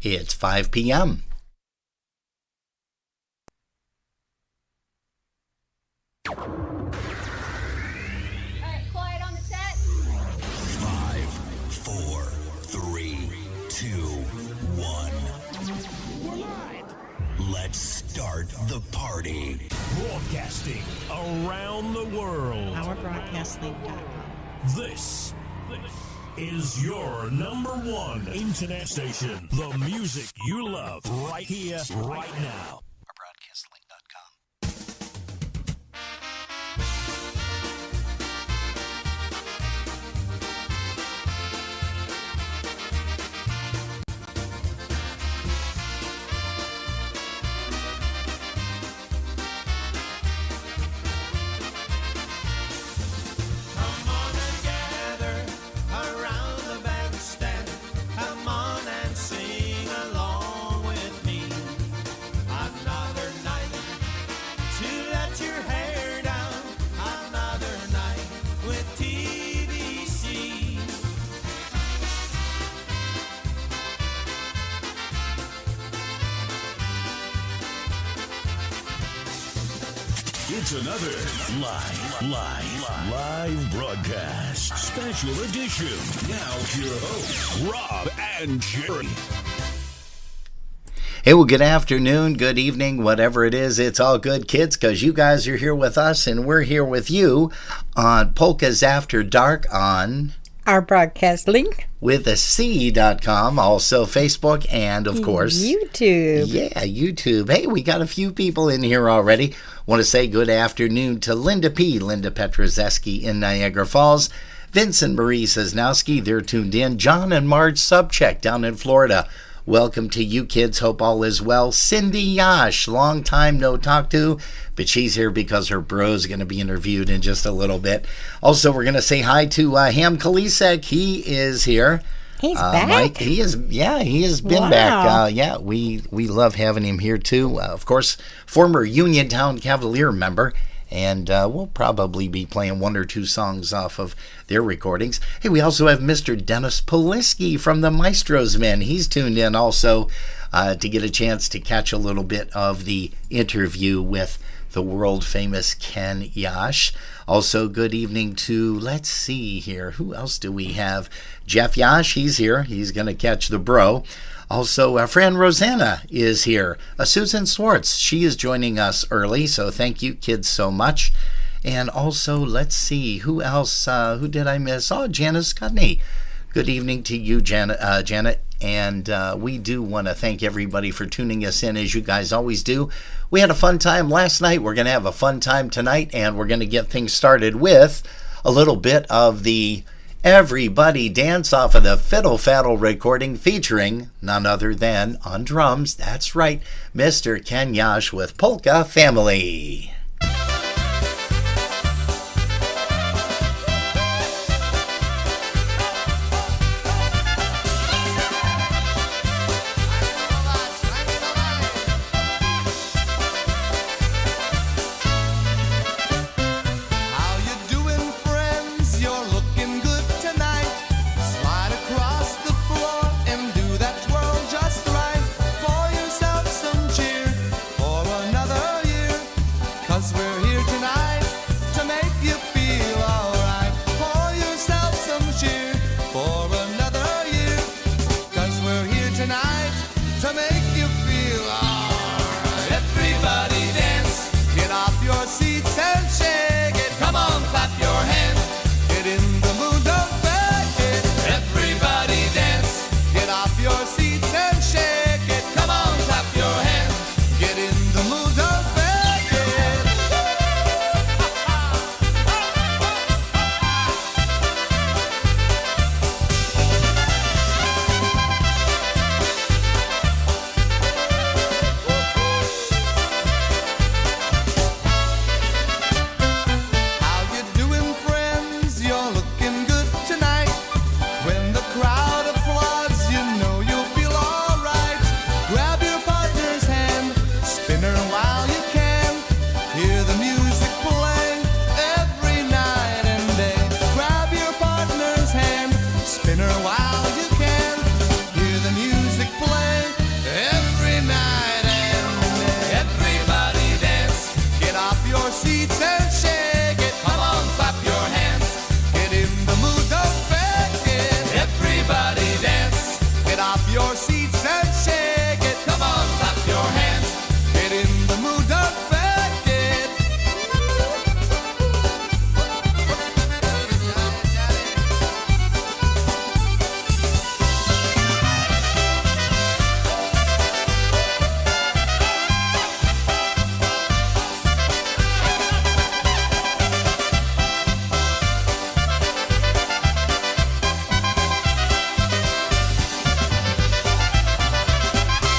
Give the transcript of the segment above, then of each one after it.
It's 5 p.m. All right, quiet on the set. 5, 4, 3, 2, 1. We're live. Let's start the party. Broadcasting around the world. OurBroadcastLink.com. This is your number one internet station. The music you love right here, right now. It's another live broadcast. Special edition. Now your hosts, Rob and Jerry. Hey, well, good afternoon, good evening, whatever it is. It's all good, kids, because you guys are here with us, and we're here with you on Polkas After Dark on Our broadcast link with a C.com, also Facebook, and of course YouTube. Yeah, YouTube. Hey, we got a few people in here already. Want to say good afternoon to Linda P., Linda Petrozeski in Niagara Falls, Vincent Marie Sosnowski, they're tuned in, John and Marge Subcheck down in Florida. Welcome to you kids, hope all is well. Cindy Yash, long time no talk to, but she's here because her bro's going to be interviewed in just a little bit. Also, we're going to say hi to Ham Kalisek, he is here. He's back? Mike, he has been back. We love having him here too. Of course, former Uniontown Cavalier member, and we'll probably be playing one or two songs off of their recordings. Hey, we also have Mr. Dennis Poliski from the Maestros Men. He's tuned in also to get a chance to catch a little bit of the interview with the world-famous Ken Yash. Also, good evening to, let's see here, who else do we have? Jeff Yash, he's here. He's going to catch the bro. Also, our friend Rosanna is here. Susan Swartz, she is joining us early, so thank you, kids, so much. And also, let's see, who else? Who did I miss? Oh, Janice Scudney. Good evening to you, Janet. And we do want to thank everybody for tuning us in, as you guys always do. We had a fun time last night. We're going to have a fun time tonight, and we're going to get things started with a little bit of the Everybody Dance off of the Fiddle Faddle recording featuring none other than, on drums, that's right, Mr. Ken Yash with Polka Family. seats and shake it. Come on, clap your hands. Get in the mood, don't fake it. Everybody dance. Get off your seats and shake it. Come on, clap your hands. Get in the mood, don't fake it.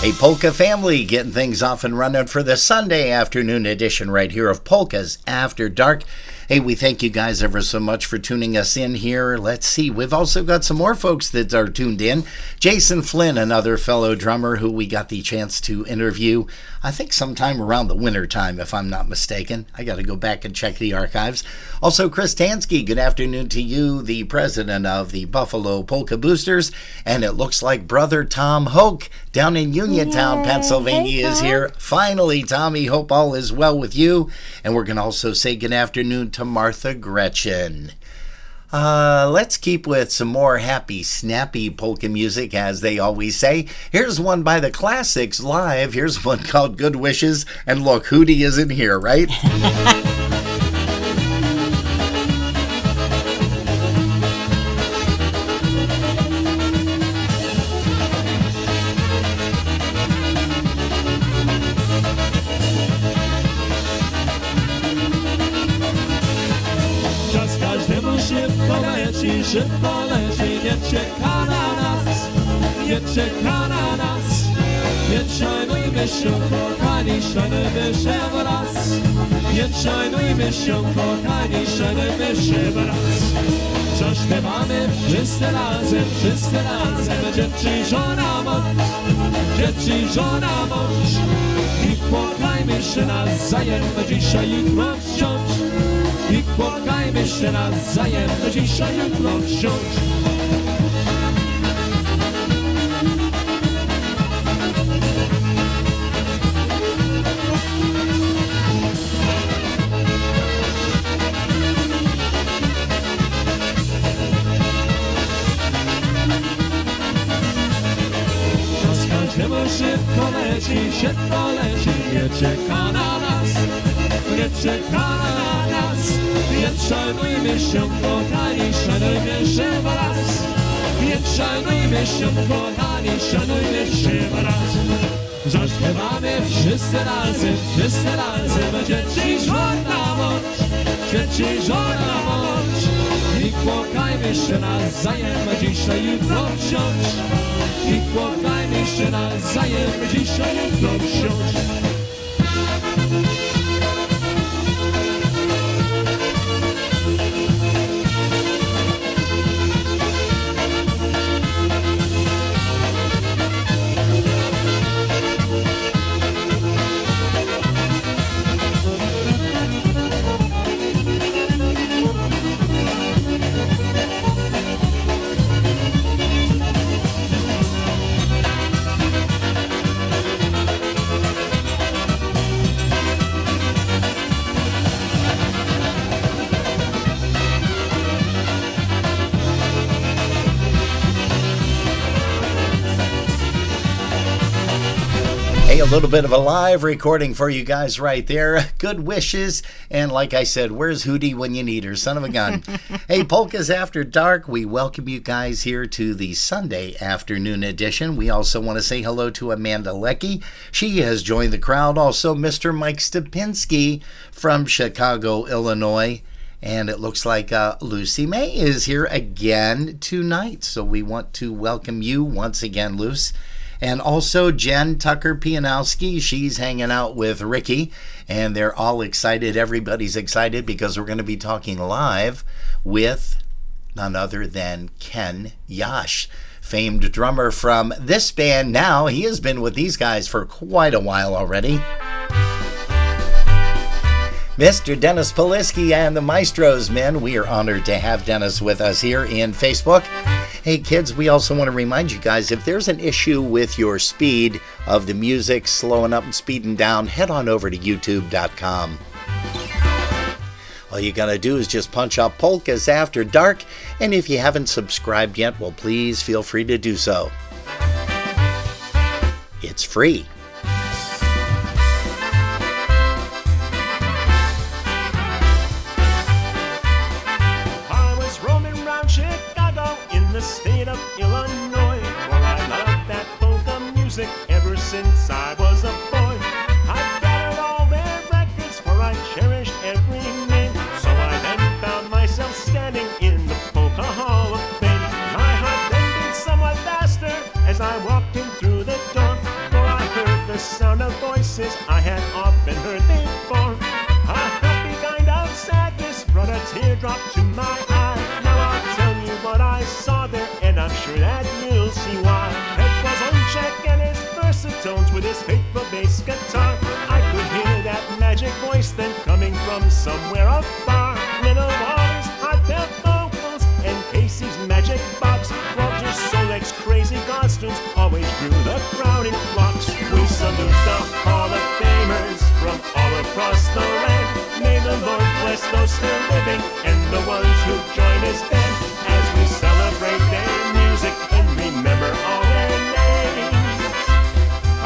A polka family getting things off and running for the Sunday afternoon edition right here of Polkas After Dark. Hey, we thank you guys ever so much for tuning us in here. Let's see, we've also got some more folks that are tuned in. Jason Flynn, another fellow drummer who we got the chance to interview, I think sometime around the winter time, if I'm not mistaken. I got to go back and check the archives. Also, Chris Tansky, good afternoon to you, the president of the Buffalo Polka Boosters. And it looks like brother Tom Hoke down in Uniontown, Pennsylvania is here. Finally, Tommy, hope all is well with you. And we're going to also say good afternoon to Martha Gretchen. Let's keep with some more happy, snappy polka music, as they always say. Here's one by the Classics live. Here's one called Good Wishes. And look, Hootie isn't here, right? Czas każdemu szybko leci, nie czeka na nas, nie czeka na nas. Nie szanujmy się, kochani, szanujmy się wraz. Nie szanujmy się, kochani, szanujmy się wraz. Zaśpiewamy wszyscy razem, dzieci, żona, mąż, dzieci, żona, mąż. I płakajmy się nawzajem, dzisiaj, jutro wciąż. I płakajmy się nawzajem, dzisiaj, jutro wciąż. Czas każdemu szybko leci, nie czeka na nas, nie czeka na nas. Więc szanujmy się, kochani, szanujmy się wraz. Więc szanujmy się, kochani, szanujmy się wraz. Zaśpiewamy wszyscy razem, dzieci, żona, mąż, dzieci, żona, mąż. I płakajmy się nawzajem, dzisiaj, jutro wciąż. I płakajmy się nawzajem, dzisiaj, jutro wciąż. Hey, a little bit of a live recording for you guys right there. Good wishes. And like I said, where's Hootie when you need her? Son of a gun. Hey, Polkas After Dark, we welcome you guys here to the Sunday afternoon edition. We also want to say hello to Amanda Leckie. She has joined the crowd. Also, Mr. Mike Stupinski from Chicago, Illinois. And it looks like Lucy May is here again tonight. So we want to welcome you once again, Luce. And also Jen Tucker Pianowski, she's hanging out with Ricky, and they're all excited. Everybody's excited because we're going to be talking live with none other than Ken Yash, famed drummer from this band now. He has been with these guys for quite a while already. Mr. Dennis Poliski and the Maestros, men, we are honored to have Dennis with us here in Facebook. Hey kids, we also want to remind you guys, if there's an issue with your speed of the music slowing up and speeding down, head on over to youtube.com. All you gotta do is just punch up Polkas After Dark, and if you haven't subscribed yet, well, please feel free to do so. It's free. I was roaming around Chicago in the state of Illinois, for I loved that polka music ever since I was a boy. I gathered all their records, for I cherished every name. So I then found myself standing in the Polka Hall of Fame. My heart then beat somewhat faster as I walked in through the door, for I heard the sound of voices I had often heard before. A happy kind of sadness brought a teardrop to my eye. Now I'll tell you what I saw there, and I'm sure that you'll see why. It was Onchek and his versatones with his faithful bass guitar. I could hear that magic voice then coming from somewhere afar. Little Wally's heartfelt vocals and Casey's magic box. Roger Solek's crazy costumes always drew the crowd in flocks. We salute the Hall of Famers from all across the land. May the Lord bless those still living and the ones who join his band as we celebrate their music and remember all their names.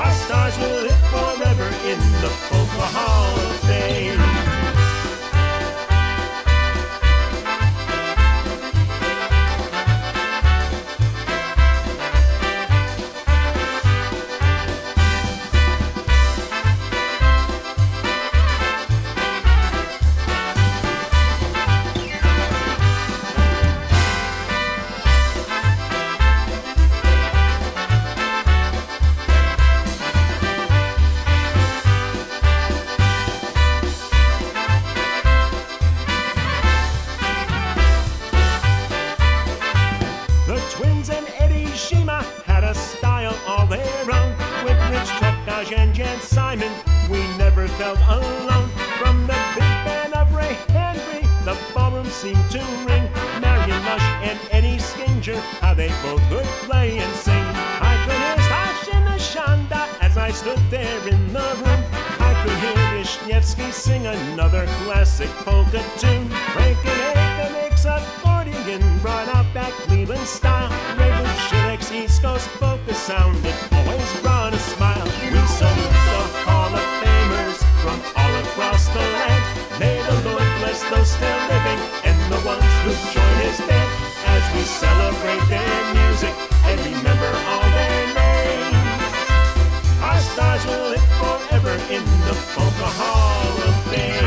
Our stars will live forever in the Polka Hall of Fame. The twins and Eddie Shima had a style all their own. With Rich Tokaj and Jan Simon, we never felt alone. From the big band of Ray Henry, the ballroom seemed to ring. Marion Lush and Eddie Skinger, how they both could play and sing. I could hear Stash and Ashanda as I stood there in the room. I could hear Wisniewski sing another classic polka tune. Frankenacre makes accordion, brought out that Cleveland style. Ray Bushilek's East Coast polka sound, it always brought a smile. We salute the Hall of Famers from all across the land. May the Lord bless those still living and the ones who join his band as we celebrate their music and remember all their names. Our stars will live forever in the Polka Hall of Fame.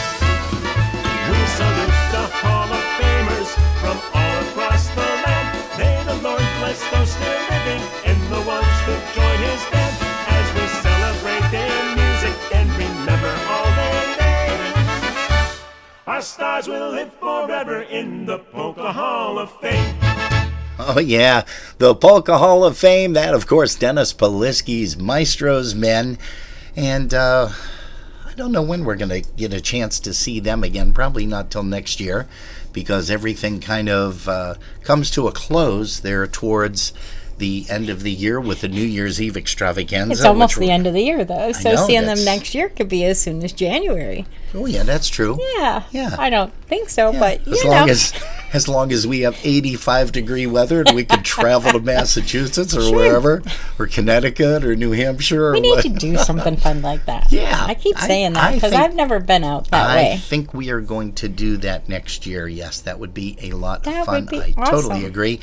We salute the Hall of Famers from all across the land. May the Lord bless those still living and the ones who join his band as we celebrate their music and remember all their names. Our stars will live forever in the Polka Hall of Fame. Oh, yeah, the Polka Hall of Fame. That, of course, Dennis Polisky's Maestro's Men. And I don't know when we're going to get a chance to see them again. Probably not till next year, because everything kind of comes to a close there towards the end of the year with the New Year's Eve extravaganza. It's almost which the end of the year, though. So know, seeing them that's- next year could be as soon as January. Oh, yeah, that's true. Yeah. Yeah. I don't think so, Yeah, but as you long know. as long as we have 85-degree weather and we can travel to Massachusetts or Sure. wherever, or Connecticut or New Hampshire or We need what. to do something fun like that. Yeah, I keep I- saying that I because think- I've never been out that I way. think we are going to do that next year. Yes, that would be a lot of That fun. would be I totally awesome. agree.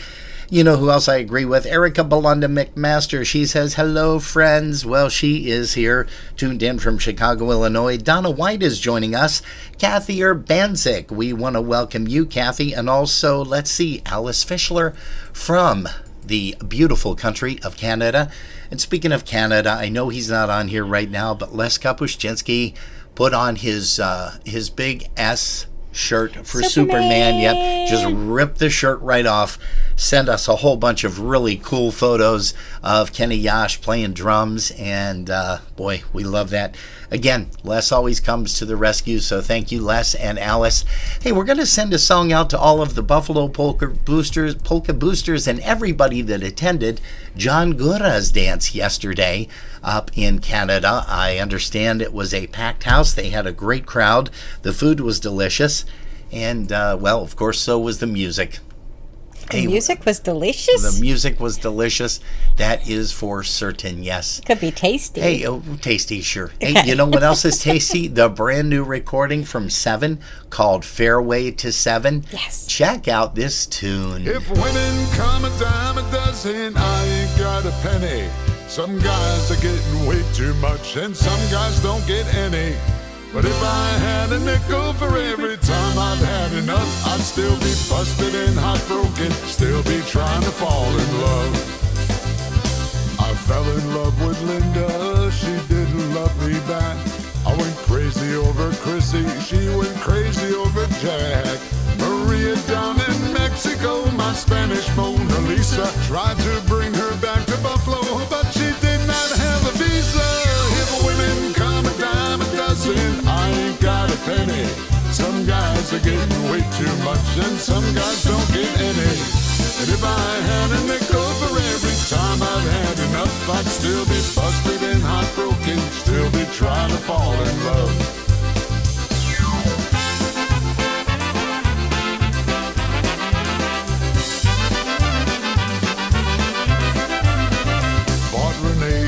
You know who else I agree with? Erica Belunda McMaster. She says, hello, friends. Well, she is here, tuned in from Chicago, Illinois. Donna White is joining us. Kathy Urbanzik. We want to welcome you, Kathy. And also, let's see, Alice Fischler from the beautiful country of Canada. And speaking of Canada, I know he's not on here right now, but Les Kapuscinski put on his big S shirt for Superman. Yep, just ripped the shirt right off. Sent us a whole bunch of really cool photos of Kenny Yash playing drums, and boy, we love that. Again, Les always comes to the rescue, so thank you, Les and Alice. Hey, we're going to send a song out to all of the Buffalo Polka Boosters, and everybody that attended John Gura's dance yesterday up in Canada. I understand it was a packed house. They had a great crowd. The food was delicious. And, well, of course, so was the music. The music was delicious? The music was delicious. That is for certain, yes. Could be tasty. Hey, tasty, sure. Okay. Hey, you know what else is tasty? The brand new recording from Seven called Fairway to Seven. Yes. Check out this tune. If women come a dime a dozen, I ain't got a penny. Some guys are getting way too much, and some guys don't get any. But if I had a nickel for every time I've had enough, I'd still be busted and heartbroken, still be trying to fall in love. I fell in love with Linda, she didn't love me back. I went crazy over Chrissy, she went crazy over Jack. Maria down in Mexico, my Spanish Mona Lisa, tried to bring her back to Buffalo, but she did not have a visa. If women come a dime a dozen, I ain't got a penny. Some guys are getting way too much, and some guys don't get any. And if I had a nickel for every time I've had enough, I'd still be busted and heartbroken, still be trying to fall in love.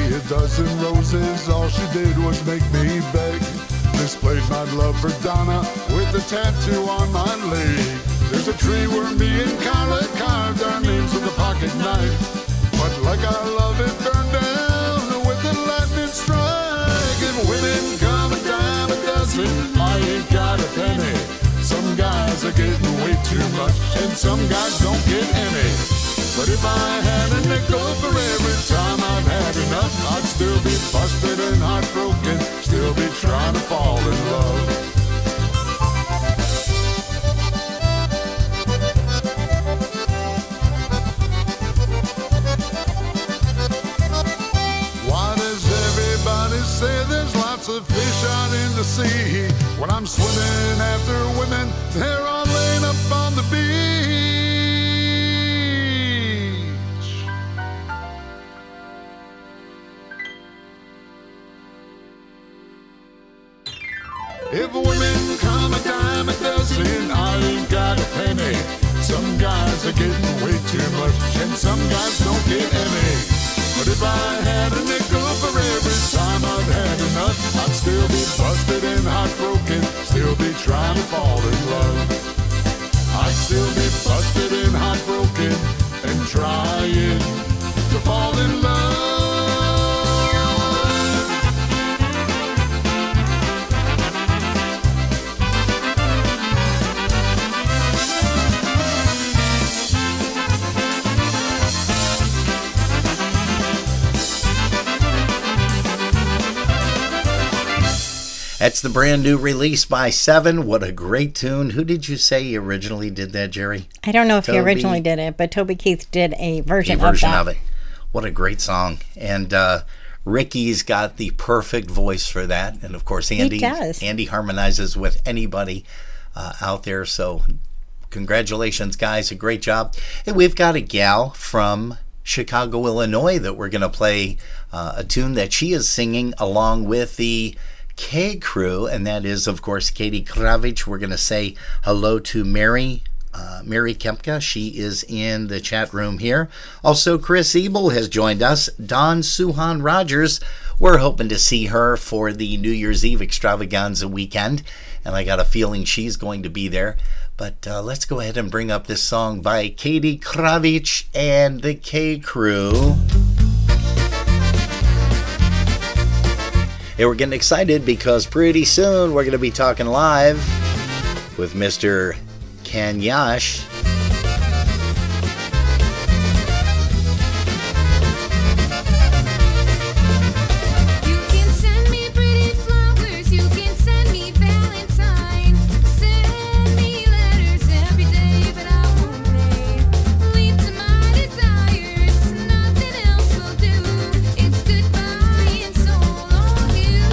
A dozen roses, all she did was make me beg. Displayed my love for Donna with a tattoo on my leg. There's a tree where me and Carla carved our names with a pocket knife. But like our love, it burned down with a lightning strike. And women come a dime a dozen, I ain't got a penny. Some guys are getting way too much, and some guys don't get any. But if I had a nickel for every time I've had enough, I'd still be busted and heartbroken, still be trying to fall in love. Why does everybody say there's lots of fish out in the sea? When I'm swimming after women, they're all laying up on the beach. If women come a dime a dozen, I ain't got a penny. Some guys are getting way too much, and some guys don't get any. But if I had a nickel for every time I've had enough, I'd still be busted and heartbroken, still be trying to fall in love. I'd still be busted and heartbroken, and trying to fall in love. That's the brand new release by Seven. What a great tune. Who did you say originally did that, Jerry? I don't know if he Toby? originally did it, but Toby Keith did a version, of it. What a great song. And Ricky's got the perfect voice for that. And, of course, Andy harmonizes with anybody out there. So congratulations, guys. A great job. And we've got a gal from Chicago, Illinois that we're going to play a tune that she is singing along with the K Crew, and that is, of course, Katie Kravich. We're going to say hello to Mary Kempka. She is in the chat room here. Also, Chris Ebel has joined us. Dawn Suhan Rogers. We're hoping to see her for the New Year's Eve extravaganza weekend, and I got a feeling she's going to be there. But let's go ahead and bring up this song by Katie Kravich and the K Crew. Hey, we're getting excited because pretty soon we're going to be talking live with Mr. Yash. You can send me pretty flowers, you can send me Valentine, send me letters every day, but I won't pay. Leave to my desires, nothing else will do. It's goodbye and so long you.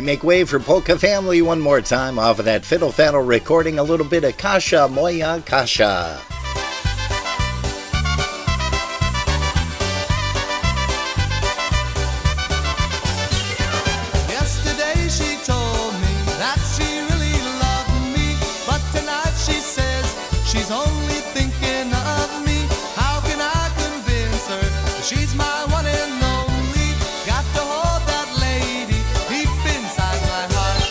make way for Polka Family one more time off of that Fiddle Faddle recording, a little bit of Kasha Moja Kasha. Yesterday she told me that she really loved me, but tonight she says she's only thinking of me. How can I convince her that she's my one and only? Got to hold that lady deep inside my heart.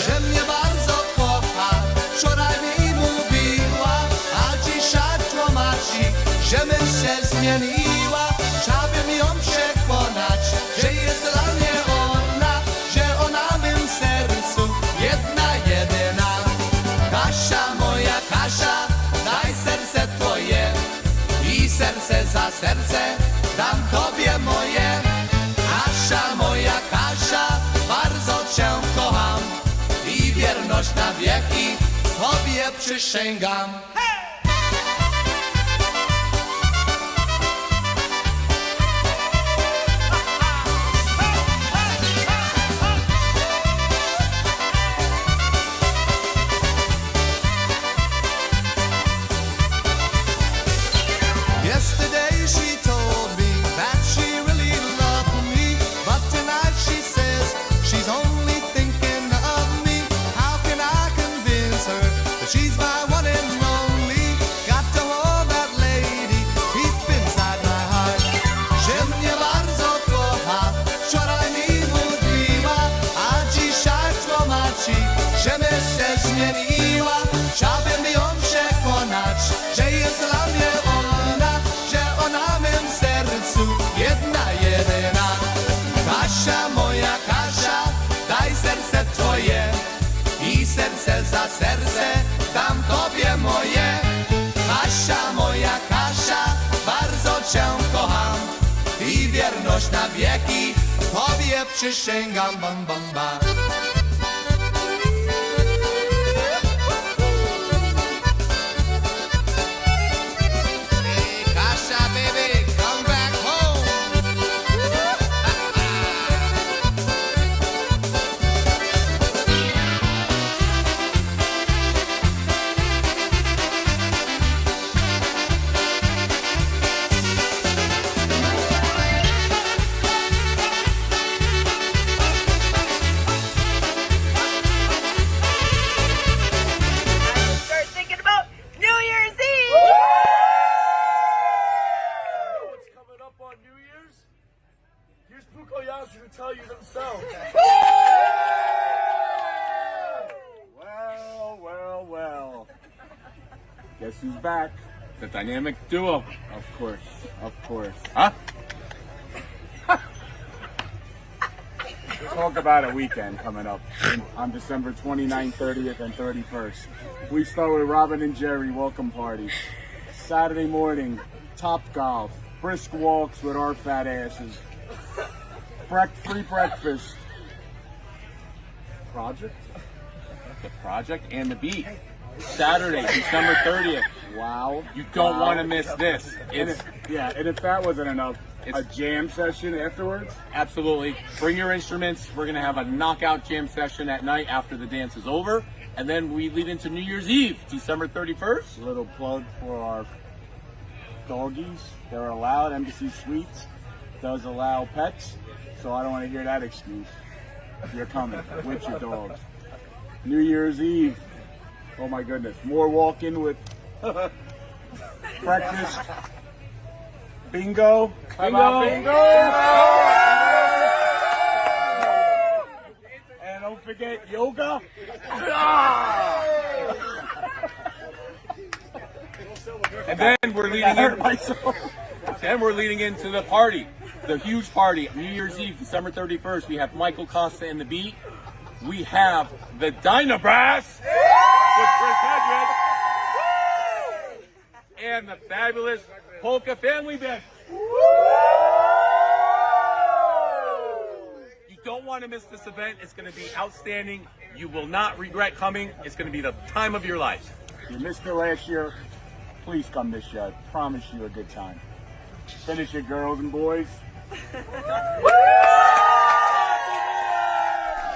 Że mnie bardzo kocha, wczoraj mi mówiła, a dzisiaj tłumaczy, że my się zmieniła. Chciałbym ją przekonać, że jest dla mnie ona, że ona w mym sercu jedna, jedyna. Kasia, moja Kasia, daj serce twoje i serce za serce dam tobie moje. Kasia, moja Kasia, bardzo cię kocham i wierność na wieki tobie przysięgam. Yesterday she told me that she really loved me, but tonight she says she's only thinking of me. How can I convince her that she's my one and only? Got to hold that lady deep inside my heart. Że mnie bardzo kocha, wczoraj mi mówiła, a dzisiaj tłumaczy, że my się zmieniła. Chciałbym ją przekonać, że jest dla mnie ona, że ona w mym sercu jedna, jedyna. Kasia, moja Kasia, daj serce twoje i serce za serce dam tobie moje. Kasia, moja Kasia, bardzo cię kocham i wierność na wieki tobie przysięgam. Bam, bam, bam. Kasia, baby, come back home. Start thinking about New Year's Eve. What's coming up on New Year's? Here's Polkas to tell you themselves. Well, well, well. Guess who's back? The dynamic duo. Of course, of course. Huh? Talk about a weekend coming up on December 29th, 30th, and 31st. We start with Robin and Jerry welcome party. Saturday morning, Top Golf, brisk walks with our fat asses, free breakfast. Project? The Project and the Beat. Saturday, December 30th. Wow. You don't want to miss this. And if that wasn't enough, a jam session afterwards? Absolutely. Bring your instruments. We're going to have a knockout jam session at night after the dance is over. And then we lead into New Year's Eve, December 31st. A little plug for our doggies. They're allowed. Embassy Suites does allow pets. So I don't want to hear that excuse. You're coming with your dogs. New Year's Eve. Oh my goodness. More walking with breakfast. Bingo. How about bingo? And don't forget yoga. And then we're leading into the party, the huge party, New Year's Eve, December 31st. We have Michael Costa and the Beat. We have the Dynabrass with Chris Hedrick and the fabulous Polka Family Band. You don't want to miss this event. It's going to be outstanding. You will not regret coming. It's going to be the time of your life. You missed it last year. Please come this year. I promise you a good time. Finish it, girls and boys.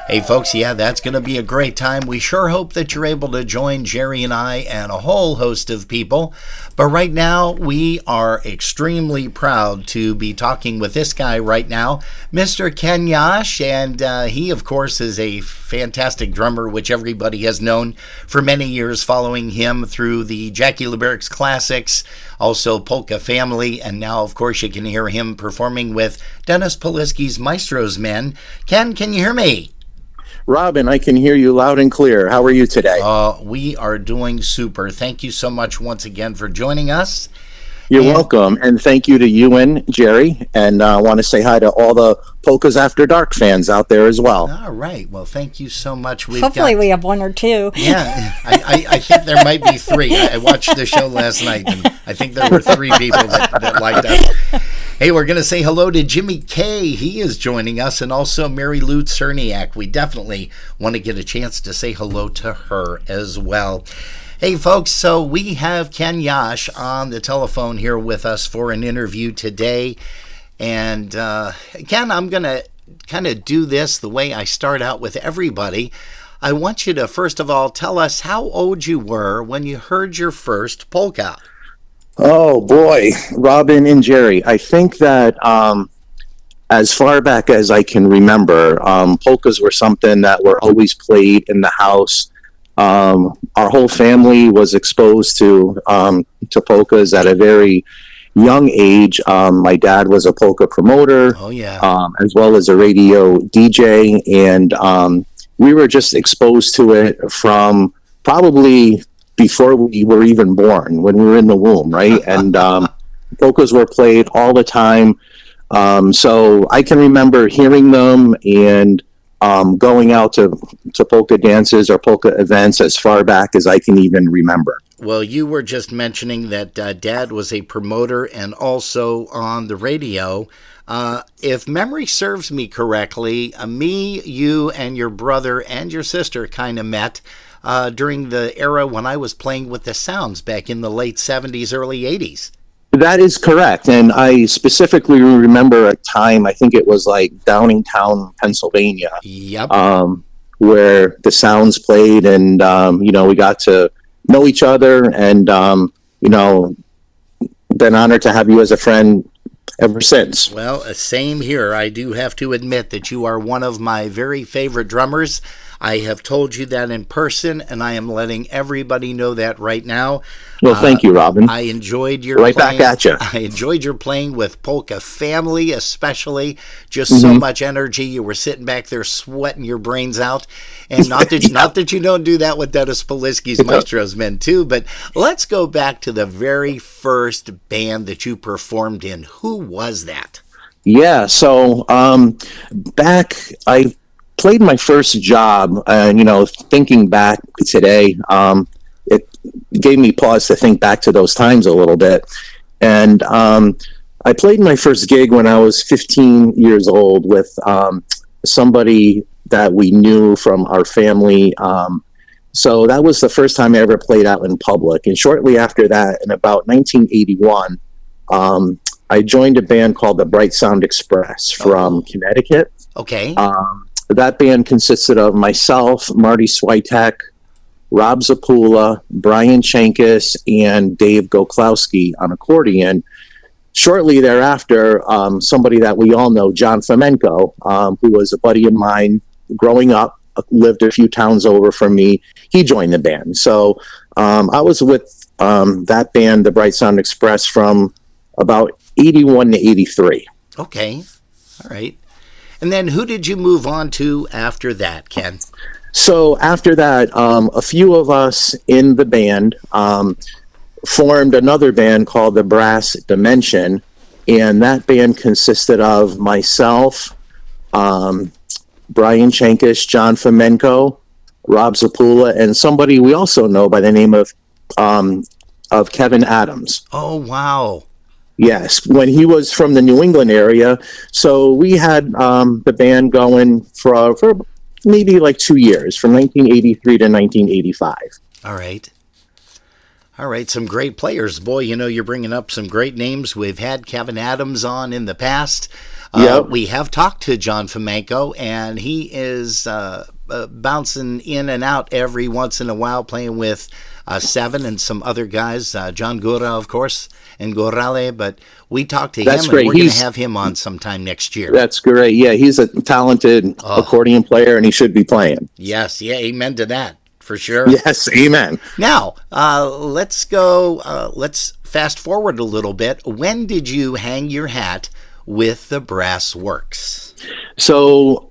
Hey, folks, yeah, that's going to be a great time. We sure hope that you're able to join Jerry and I and a whole host of people. But right now, we are extremely proud to be talking with this guy right now, Mr. Ken Yash. And he, of course, is a fantastic drummer, which everybody has known for many years, following him through the Jackie LeBerc's Classics, also Polka Family, and now, of course, you can hear him performing with Dennis Polisky's Maestro's Men. Ken, can you hear me? Robin, I can hear you loud and clear. How are you today? We are doing super. Thank you so much once again for joining us. You're welcome. And thank you to you and Jerry. And I want to say hi to all the Polkas After Dark fans out there as well. All right. Well, thank you so much. Hopefully we have one or two. Yeah, I think there might be three. I watched the show last night, and I think there were three people that liked us. Hey, we're going to say hello to Jimmy K. He is joining us, and also Mary Lou Cerniak. We definitely want to get a chance to say hello to her as well. Hey, folks, so we have Ken Yash on the telephone here with us for an interview today. And Ken, I'm going to kind of do this the way I start out with everybody. I want you to, first of all, tell us how old you were when you heard your first polka. Oh, boy. Robin and Jerry, I think that as far back as I can remember, polkas were something that were always played in the house. Our whole family was exposed to polkas at a very young age. My dad was a polka promoter, as well as a radio DJ, and we were just exposed to it from probably before we were even born, when we were in the womb, right? And polkas were played all the time. So I can remember hearing them and going out to polka dances or polka events as far back as I can even remember. Well, you were just mentioning that Dad was a promoter and also on the radio. If memory serves me correctly, me, you, and your brother and your sister kind of met during the era when I was playing with the Sounds back in the late 70s, early 80s. That is correct. And I specifically remember a time, I think it was like Downingtown, Pennsylvania. Yep. Where the Sounds played, and, we got to know each other, and, been honored to have you as a friend ever since. Well, same here. I do have to admit that you are one of my very favorite drummers. I have told you that in person, and I am letting everybody know that right now. Well, thank you, Robin. I enjoyed your right playing. Back at you. I enjoyed your playing with Polka Family, especially. Just so much energy. You were sitting back there sweating your brains out. And not that you don't do that with Dennis Polisky's Maestro's Men too, but let's go back to the very first band that you performed in. Who was that? Yeah, so back I played my first job, and thinking back today, it gave me pause to think back to those times a little bit. And I played my first gig when I was 15 years old with somebody that we knew from our family. So that was the first time I ever played out in public. And shortly after that, in about 1981, I joined a band called the Bright Sound Express from Connecticut. Okay. That band consisted of myself, Marty Switek, Rob Zapula, Brian Chankis, and Dave Goklowski on accordion. Shortly thereafter, somebody that we all know, John Fomenko, who was a buddy of mine growing up, lived a few towns over from me, he joined the band. So I was with that band, the Bright Sound Express, from about 81 to 83. Okay. All right. And then who did you move on to after that, Ken? So after that, a few of us in the band formed another band called the Brass Dimension, and that band consisted of myself, Brian Chankis, John Fomenko, Rob Zapula, and somebody we also know by the name of Kevin Adams. Oh, wow. Yes, when he was from the New England area. So we had the band going for maybe like 2 years, from 1983 to 1985. All right. All right, some great players. Boy, you're bringing up some great names. We've had Kevin Adams on in the past. Yep. We have talked to John Fomenko, and he is bouncing in and out every once in a while, playing with Seven and some other guys, John Gura, of course, and Gorale. But we talked to That's him, great. and we're going to have him on sometime next year. That's great. Yeah, he's a talented accordion player, and he should be playing. Yes, yeah, amen to that, for sure. Yes, amen. Now, let's go, let's fast forward a little bit. When did you hang your hat with the Brass Works? So,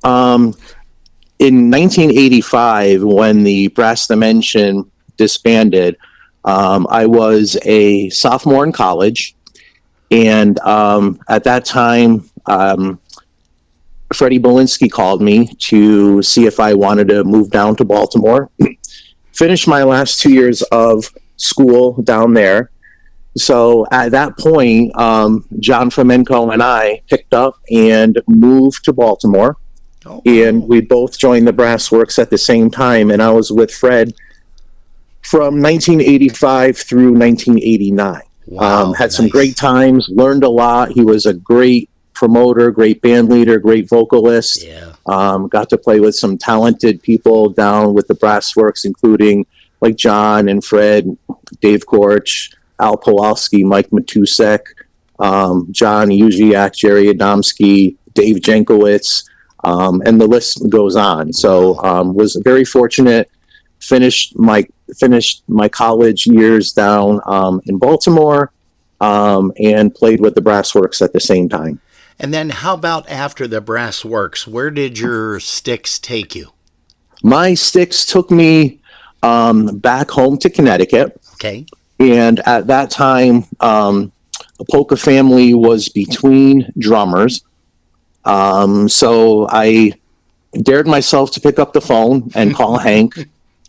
in 1985, when the Brass Dimension disbanded, I was a sophomore in college, and at that time, Freddie Belinsky called me to see if I wanted to move down to Baltimore, finish my last 2 years of school down there. So at that point, John Fomenko and I picked up and moved to Baltimore. Oh, and we both joined the Brass Works at the same time. And I was with Fred from 1985 through 1989. Wow, had some nice. great times, learned a lot. He was a great promoter, great band leader, great vocalist. Yeah. Got to play with some talented people down with the Brass Works, including like John and Fred, Dave Korch, Al Pawlowski, Mike Matusek, John Uziak, Jerry Adamski, Dave Jankowitz, and the list goes on. So was very fortunate. Finished my college years down in Baltimore, and played with the Brass Works at the same time. And then how about after the Brass Works? Where did your sticks take you? My sticks took me back home to Connecticut. Okay. And at that time, the Polka family was between drummers. So I dared myself to pick up the phone and call Hank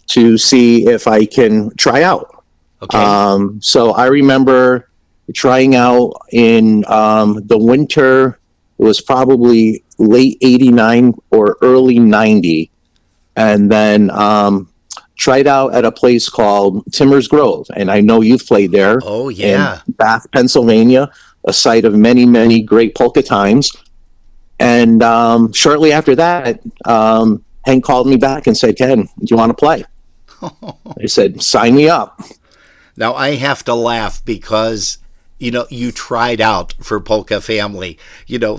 to see if I can try out. Okay. So I remember trying out in the winter. It was probably late 89 or early 90. And then tried out at a place called Timmers Grove. And I know you've played there. Oh, yeah. In Bath, Pennsylvania, a site of many, many great polka times. And shortly after that, Hank called me back and said, Ken, do you want to play? I said, sign me up. Now, I have to laugh because, you tried out for Polka Family.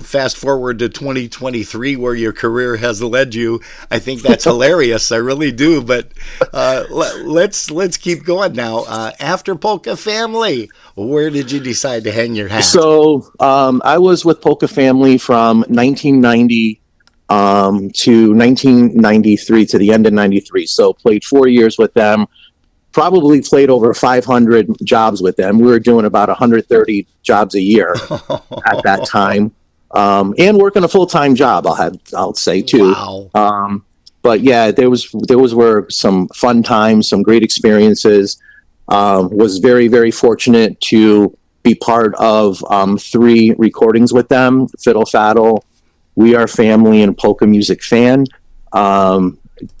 Fast forward to 2023 where your career has led you. I think that's hilarious. I really do. But let's keep going now. After Polka Family, where did you decide to hang your hat? So I was with Polka Family from 1990 to 1993, to the end of 93. So played 4 years with them. Probably played over 500 jobs with them. We were doing about 130 jobs a year at that time, and working a full-time job. I'll say too. Wow. But yeah, there were some fun times, some great experiences. Was very, very fortunate to be part of 3 recordings with them: Fiddle Faddle, We Are Family, and Polka Music Fan.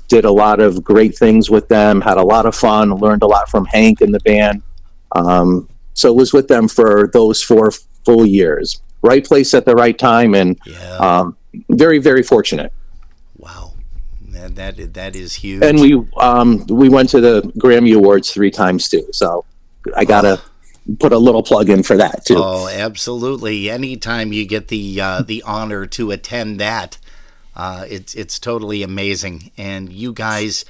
Did a lot of great things with them, had a lot of fun, learned a lot from Hank and the band. So was with them for those 4 full years. Right place at the right time, and very, very fortunate. Wow. That is huge. And we went to the Grammy Awards 3 times too. So I gotta put a little plug in for that too. Oh, absolutely. Anytime you get the honor to attend that, it's totally amazing. And you guys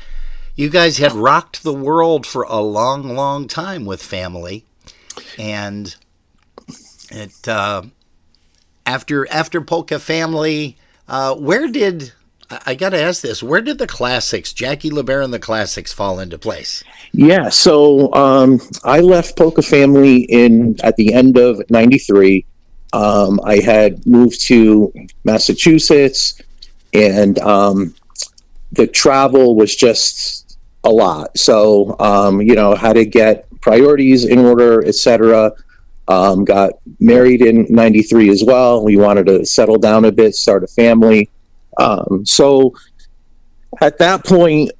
had rocked the world for a long, long time with Family. And it after Polka Family, where did the Classics, Jackie LeBaron and the Classics, fall into place? Yeah, so I left Polka Family at the end of 93. I had moved to Massachusetts, and the travel was just a lot. So, had to get priorities in order, etc. Got married in 93 as well. We wanted to settle down a bit, start a family. So at that point,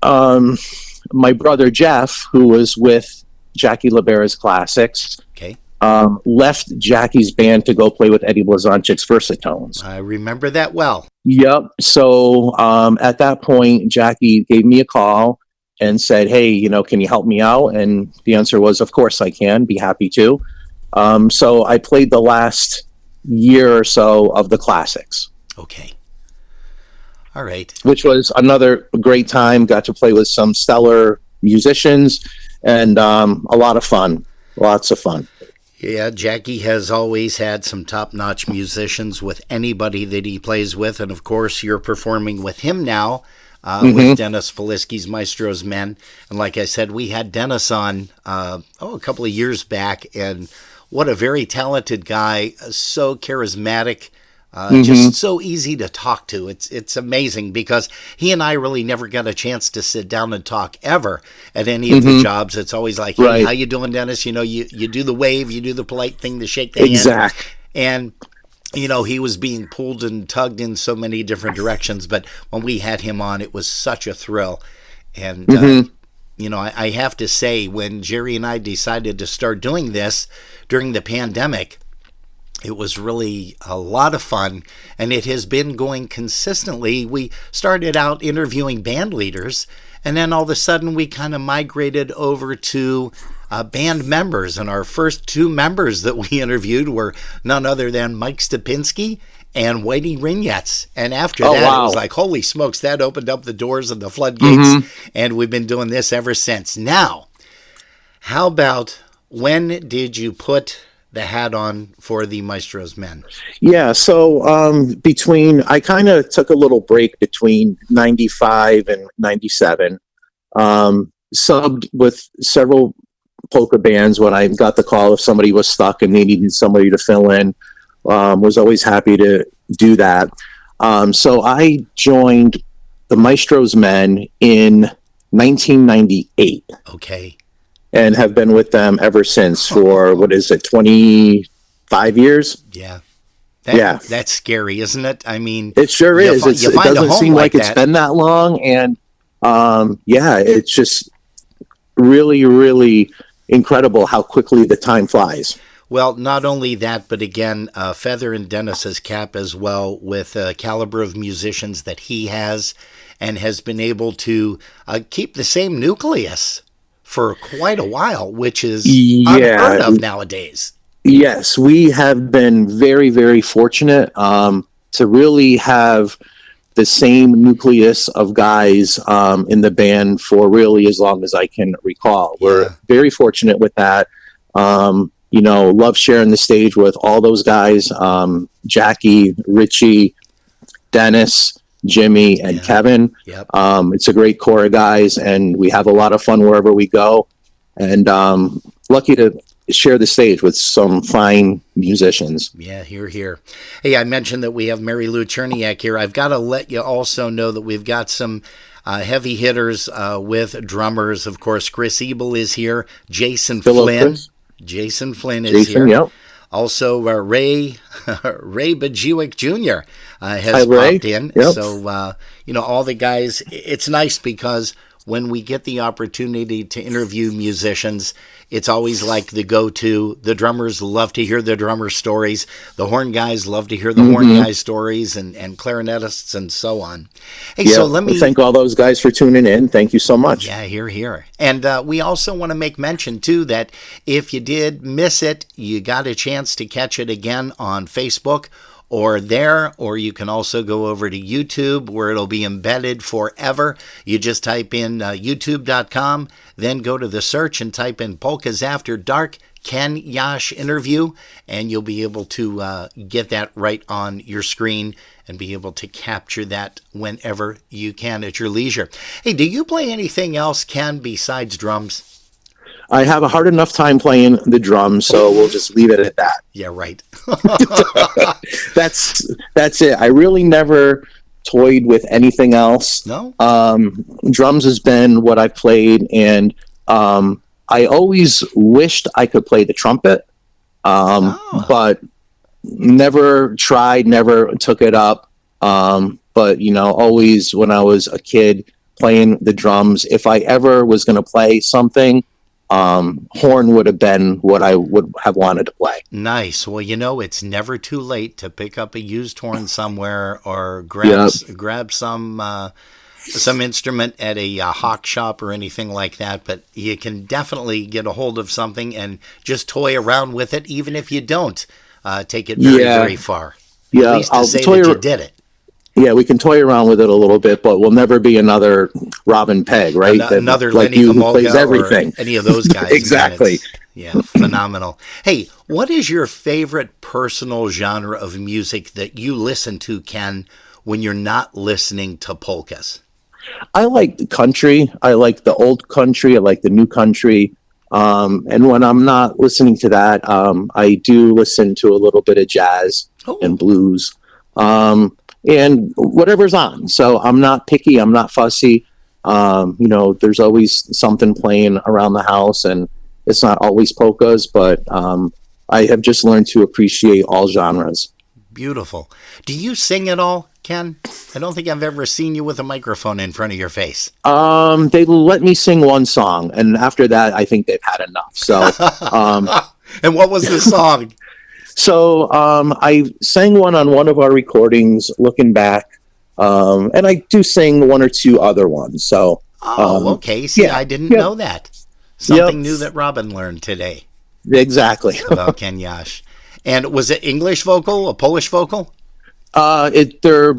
my brother Jeff, who was with Jackie LeBaron's Classics, okay, left Jackie's band to go play with Eddie Blazonczyk's Versatones. I remember that well. Yep. So at that point, Jackie gave me a call and said, "Hey, can you help me out?" And the answer was, "Of course I can. Be happy to." So I played the last year or so of the classics. Okay. All right. Which was another great time. Got to play with some stellar musicians and a lot of fun. Lots of fun. Yeah, Jackie has always had some top-notch musicians with anybody that he plays with, and of course you're performing with him now with Dennis Polisky's Maestro's Men. And like I said, we had Dennis on a couple of years back, and what a very talented guy, so charismatic, just so easy to talk to. It's amazing because he and I really never got a chance to sit down and talk ever at any of the jobs. It's always like, "Hey, how you doing, Dennis?" You do the wave, you do the polite thing to shake the hand. Exactly. And he was being pulled and tugged in so many different directions. But when we had him on, it was such a thrill. And I have to say, when Jerry and I decided to start doing this during the pandemic, it was really a lot of fun, and it has been going consistently. We started out interviewing band leaders, and then all of a sudden we kind of migrated over to band members, and our first two members that we interviewed were none other than Mike Stupinski and Whitey Rignetz. And after that, it was like, holy smokes, that opened up the doors of the floodgates, and we've been doing this ever since. Now, how about, when did you put the hat on for the Maestro's Men? Yeah, so I kind of took a little break between 95 and 97. Subbed with several polka bands when I got the call if somebody was stuck and they needed somebody to fill in. Was always happy to do that. So I joined the Maestro's Men in 1998. Okay. And have been with them ever since for, 25 years? Yeah. Yeah. That's scary, isn't it? I mean, it sure is. It doesn't seem like it's been that long. And it's just really, really incredible how quickly the time flies. Well, not only that, but again, feather in Dennis's cap as well with the caliber of musicians that he has, and has been able to keep the same nucleus for quite a while, which is unheard of nowadays. Yes, we have been very, very fortunate to really have the same nucleus of guys in the band for really as long as I can recall. We're very fortunate with that. Love sharing the stage with all those guys, Jackie, Richie, Dennis, Jimmy, and Kevin. Yep. It's a great core of guys, and we have a lot of fun wherever we go. And lucky to share the stage with some fine musicians. Yeah, here. Hey, I mentioned that we have Mary Lou Cherniak here. I've got to let you also know that we've got some heavy hitters with drummers. Of course, Chris Ebel is here. Jason Flynn. Jason Flynn is here. Yep. Also, Ray Bajiewicz Jr. Has popped in. Yep. So, all the guys, it's nice because when we get the opportunity to interview musicians, it's always like the go-to. The drummers love to hear the drummer stories. The horn guys love to hear the horn guys stories, and clarinetists and so on. Hey, so let me thank all those guys for tuning in. Thank you so much. Yeah, here. And we also want to make mention, too, that if you did miss it, you got a chance to catch it again on Facebook or you can also go over to YouTube where it'll be embedded forever. You just type in youtube.com, then go to the search and type in Polkas After Dark, Ken Yash Interview, and you'll be able to get that right on your screen and be able to capture that whenever you can at your leisure. Hey, do you play anything else, Ken, besides drums? I have a hard enough time playing the drums, so we'll just leave it at that. Yeah, right. That's it. I really never toyed with anything else. No? Drums has been what I've played, and I always wished I could play the trumpet, but never tried, never took it up. But, always when I was a kid playing the drums, if I ever was going to play something, horn would have been what I would have wanted to play. Nice. Well, it's never too late to pick up a used horn somewhere or Yep. grab some instrument at a hawk shop or anything like that. But you can definitely get a hold of something and just toy around with it, even if you don't take it very, Yeah. very far. Yeah, At least to I'll say toy that you ar- did it. Yeah, we can toy around with it a little bit, but we'll never be another Robin Pegg, right? Another like Lenny you who plays Gomulka everything. or any of those guys. man, Exactly. phenomenal. Hey, what is your favorite personal genre of music that you listen to, Ken, when you're not listening to polkas? I like the country. I like the old country. I like the new country. And when I'm not listening to that, I do listen to a little bit of jazz and blues, and whatever's on. So I'm not picky. I'm not fussy. There's always something playing around the house, and it's not always polkas, but I have just learned to appreciate all genres. Beautiful. Do you sing at all, Ken? I don't think I've ever seen you with a microphone in front of your face. They let me sing one song, and after that, I think they've had enough. So, and what was the song? So I sang one on one of our recordings, looking back, and I do sing one or two other ones. So, okay. See, I didn't know that. Something new that Robin learned today. Exactly. About Ken Yash. And was it English vocal, a Polish vocal? They're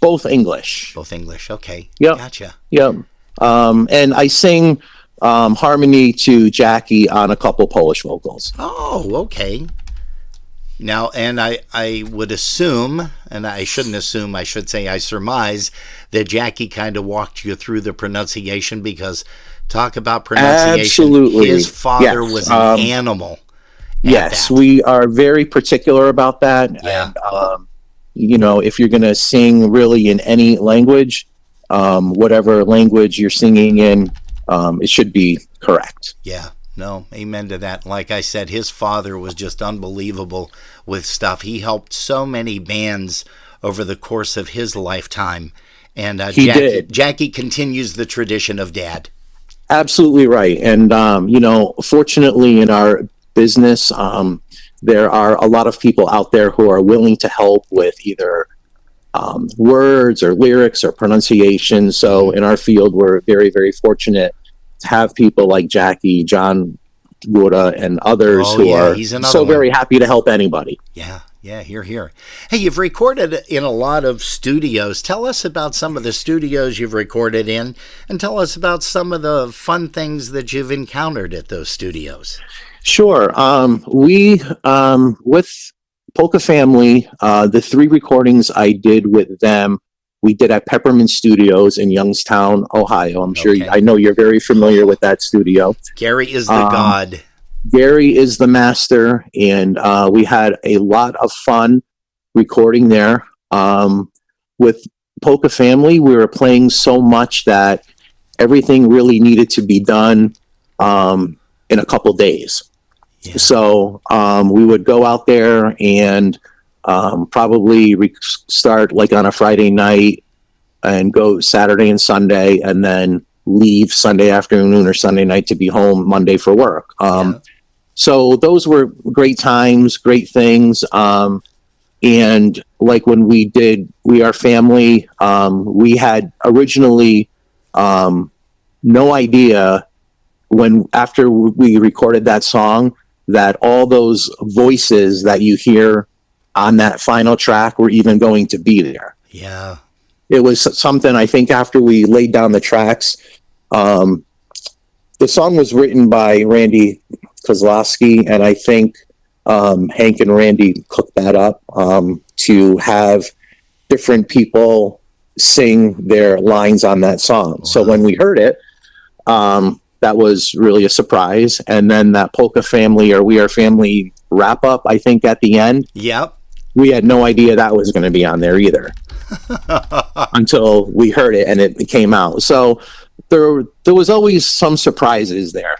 both English. Both English. Okay. Yep. Gotcha. Yep. And I sing harmony to Jackie on a couple Polish vocals. Oh, okay. Now, and I would assume, and I shouldn't assume, I should say I surmise, that Jackie kind of walked you through the pronunciation, because talk about pronunciation. Absolutely. His father Yes. was an animal. Yes, we are very particular about that. Yeah. And, if you're going to sing really in any language, whatever language you're singing in, it should be correct. Yeah. No, amen to that. Like I said, his father was just unbelievable with stuff. He helped so many bands over the course of his lifetime. And Jackie continues the tradition of Dad. Absolutely right. And, fortunately in our business, there are a lot of people out there who are willing to help with either words or lyrics or pronunciation. So in our field, we're very, very fortunate to have people like Jackie, John Gura, and others who are so very happy to help anybody. Yeah, here. Hey, you've recorded in a lot of studios. Tell us about some of the studios you've recorded in, and tell us about some of the fun things that you've encountered at those studios. Sure. We, with Polka Family, the 3 recordings I did with them, we did at Peppermint Studios in Youngstown, Ohio. I know you're very familiar with that studio. Gary is the god. Gary is the master, and we had a lot of fun recording there. With Polka Family, we were playing so much that everything really needed to be done in a couple days. Yeah. So we would go out there and probably start like on a Friday night and go Saturday and Sunday, and then leave Sunday afternoon or Sunday night to be home Monday for work. So those were great times, great things. And like when we did We Are Family, we had originally no idea after we recorded that song that all those voices that you hear on that final track were even going to be there. Yeah. It was something, I think, after we laid down the tracks. The song was written by Randy Kozlowski, and I think Hank and Randy cooked that up to have different people sing their lines on that song. Wow. So when we heard it, that was really a surprise. And then that Polka Family or We Are Family wrap up, I think, at the end. Yep. We had no idea that was going to be on there either until we heard it and it came out. So there was always some surprises there.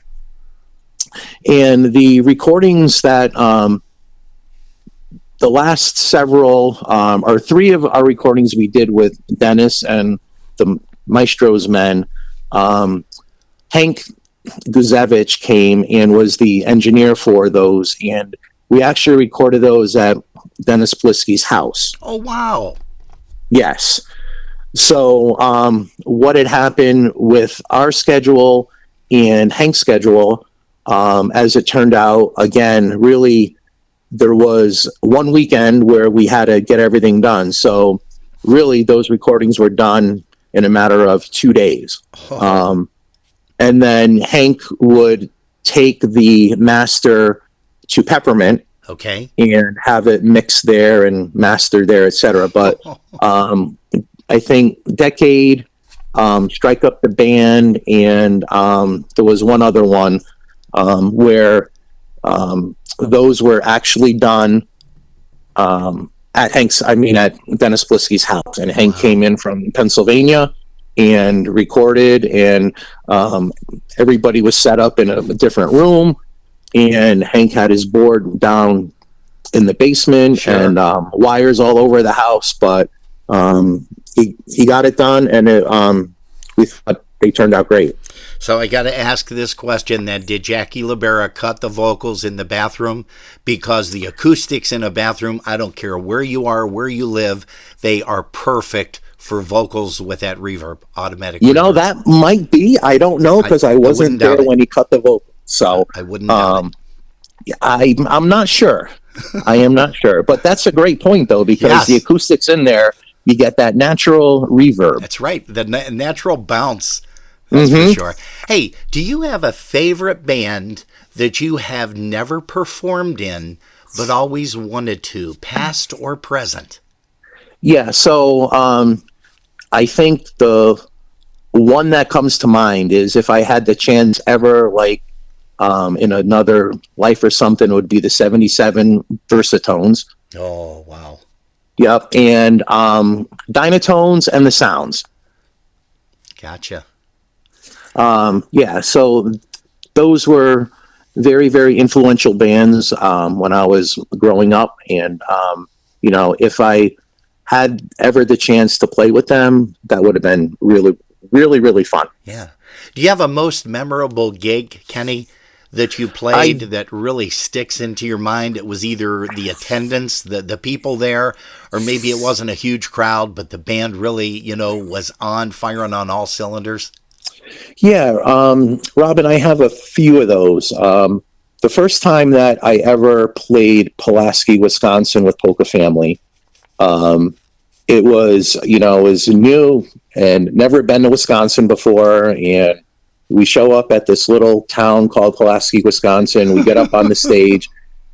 And the recordings that the last several or 3 of our recordings we did with Dennis and the Maestro's Men, Hank Guzevich came and was the engineer for those, and we actually recorded those at Dennis Plisky's house. Oh, wow. Yes. So what had happened with our schedule and Hank's schedule, as it turned out, again, really, there was one weekend where we had to get everything done. So really, those recordings were done in a matter of 2 days. And then Hank would take the master to Peppermint, okay, and have it mixed there and mastered there, etc. But I think Decade, Strike Up the Band, and there was one other one where those were actually done at Dennis Plisky's house, and Hank came in from Pennsylvania and recorded, and everybody was set up in a different room, and Hank had his board down in the basement, and wires all over the house, but he got it done, and we thought they turned out great. So I got to ask this question then. Did Jackie Libera cut the vocals in the bathroom? Because the acoustics in a bathroom, I don't care where you are, where you live, they are perfect for vocals with that reverb, automatic reverb. That might be. I don't know, because I wasn't there when he cut the vocals. So I wouldn't doubt it. I'm not sure. I am not sure. But that's a great point, though, because the acoustics in there, you get that natural reverb. That's right. The natural bounce. That's for sure. Hey, do you have a favorite band that you have never performed in but always wanted to, past or present? Yeah, so I think the one that comes to mind is, if I had the chance ever, like in another life or something, it would be the 77 Versatones. Oh, wow. Yep, and Dynatones and the Sounds. Gotcha. Yeah, so those were very, very influential bands when I was growing up, and if I had ever the chance to play with them, that would have been really, really, really fun. Yeah. Do you have a most memorable gig, Kenny, that you played that really sticks into your mind? It was either the attendance, the people there, or maybe it wasn't a huge crowd, but the band really, was firing on all cylinders? Yeah, Robin, I have a few of those. The first time that I ever played Pulaski, Wisconsin with Polka Family, it was new and never been to Wisconsin before, and we show up at this little town called Pulaski, Wisconsin. We get up on the stage,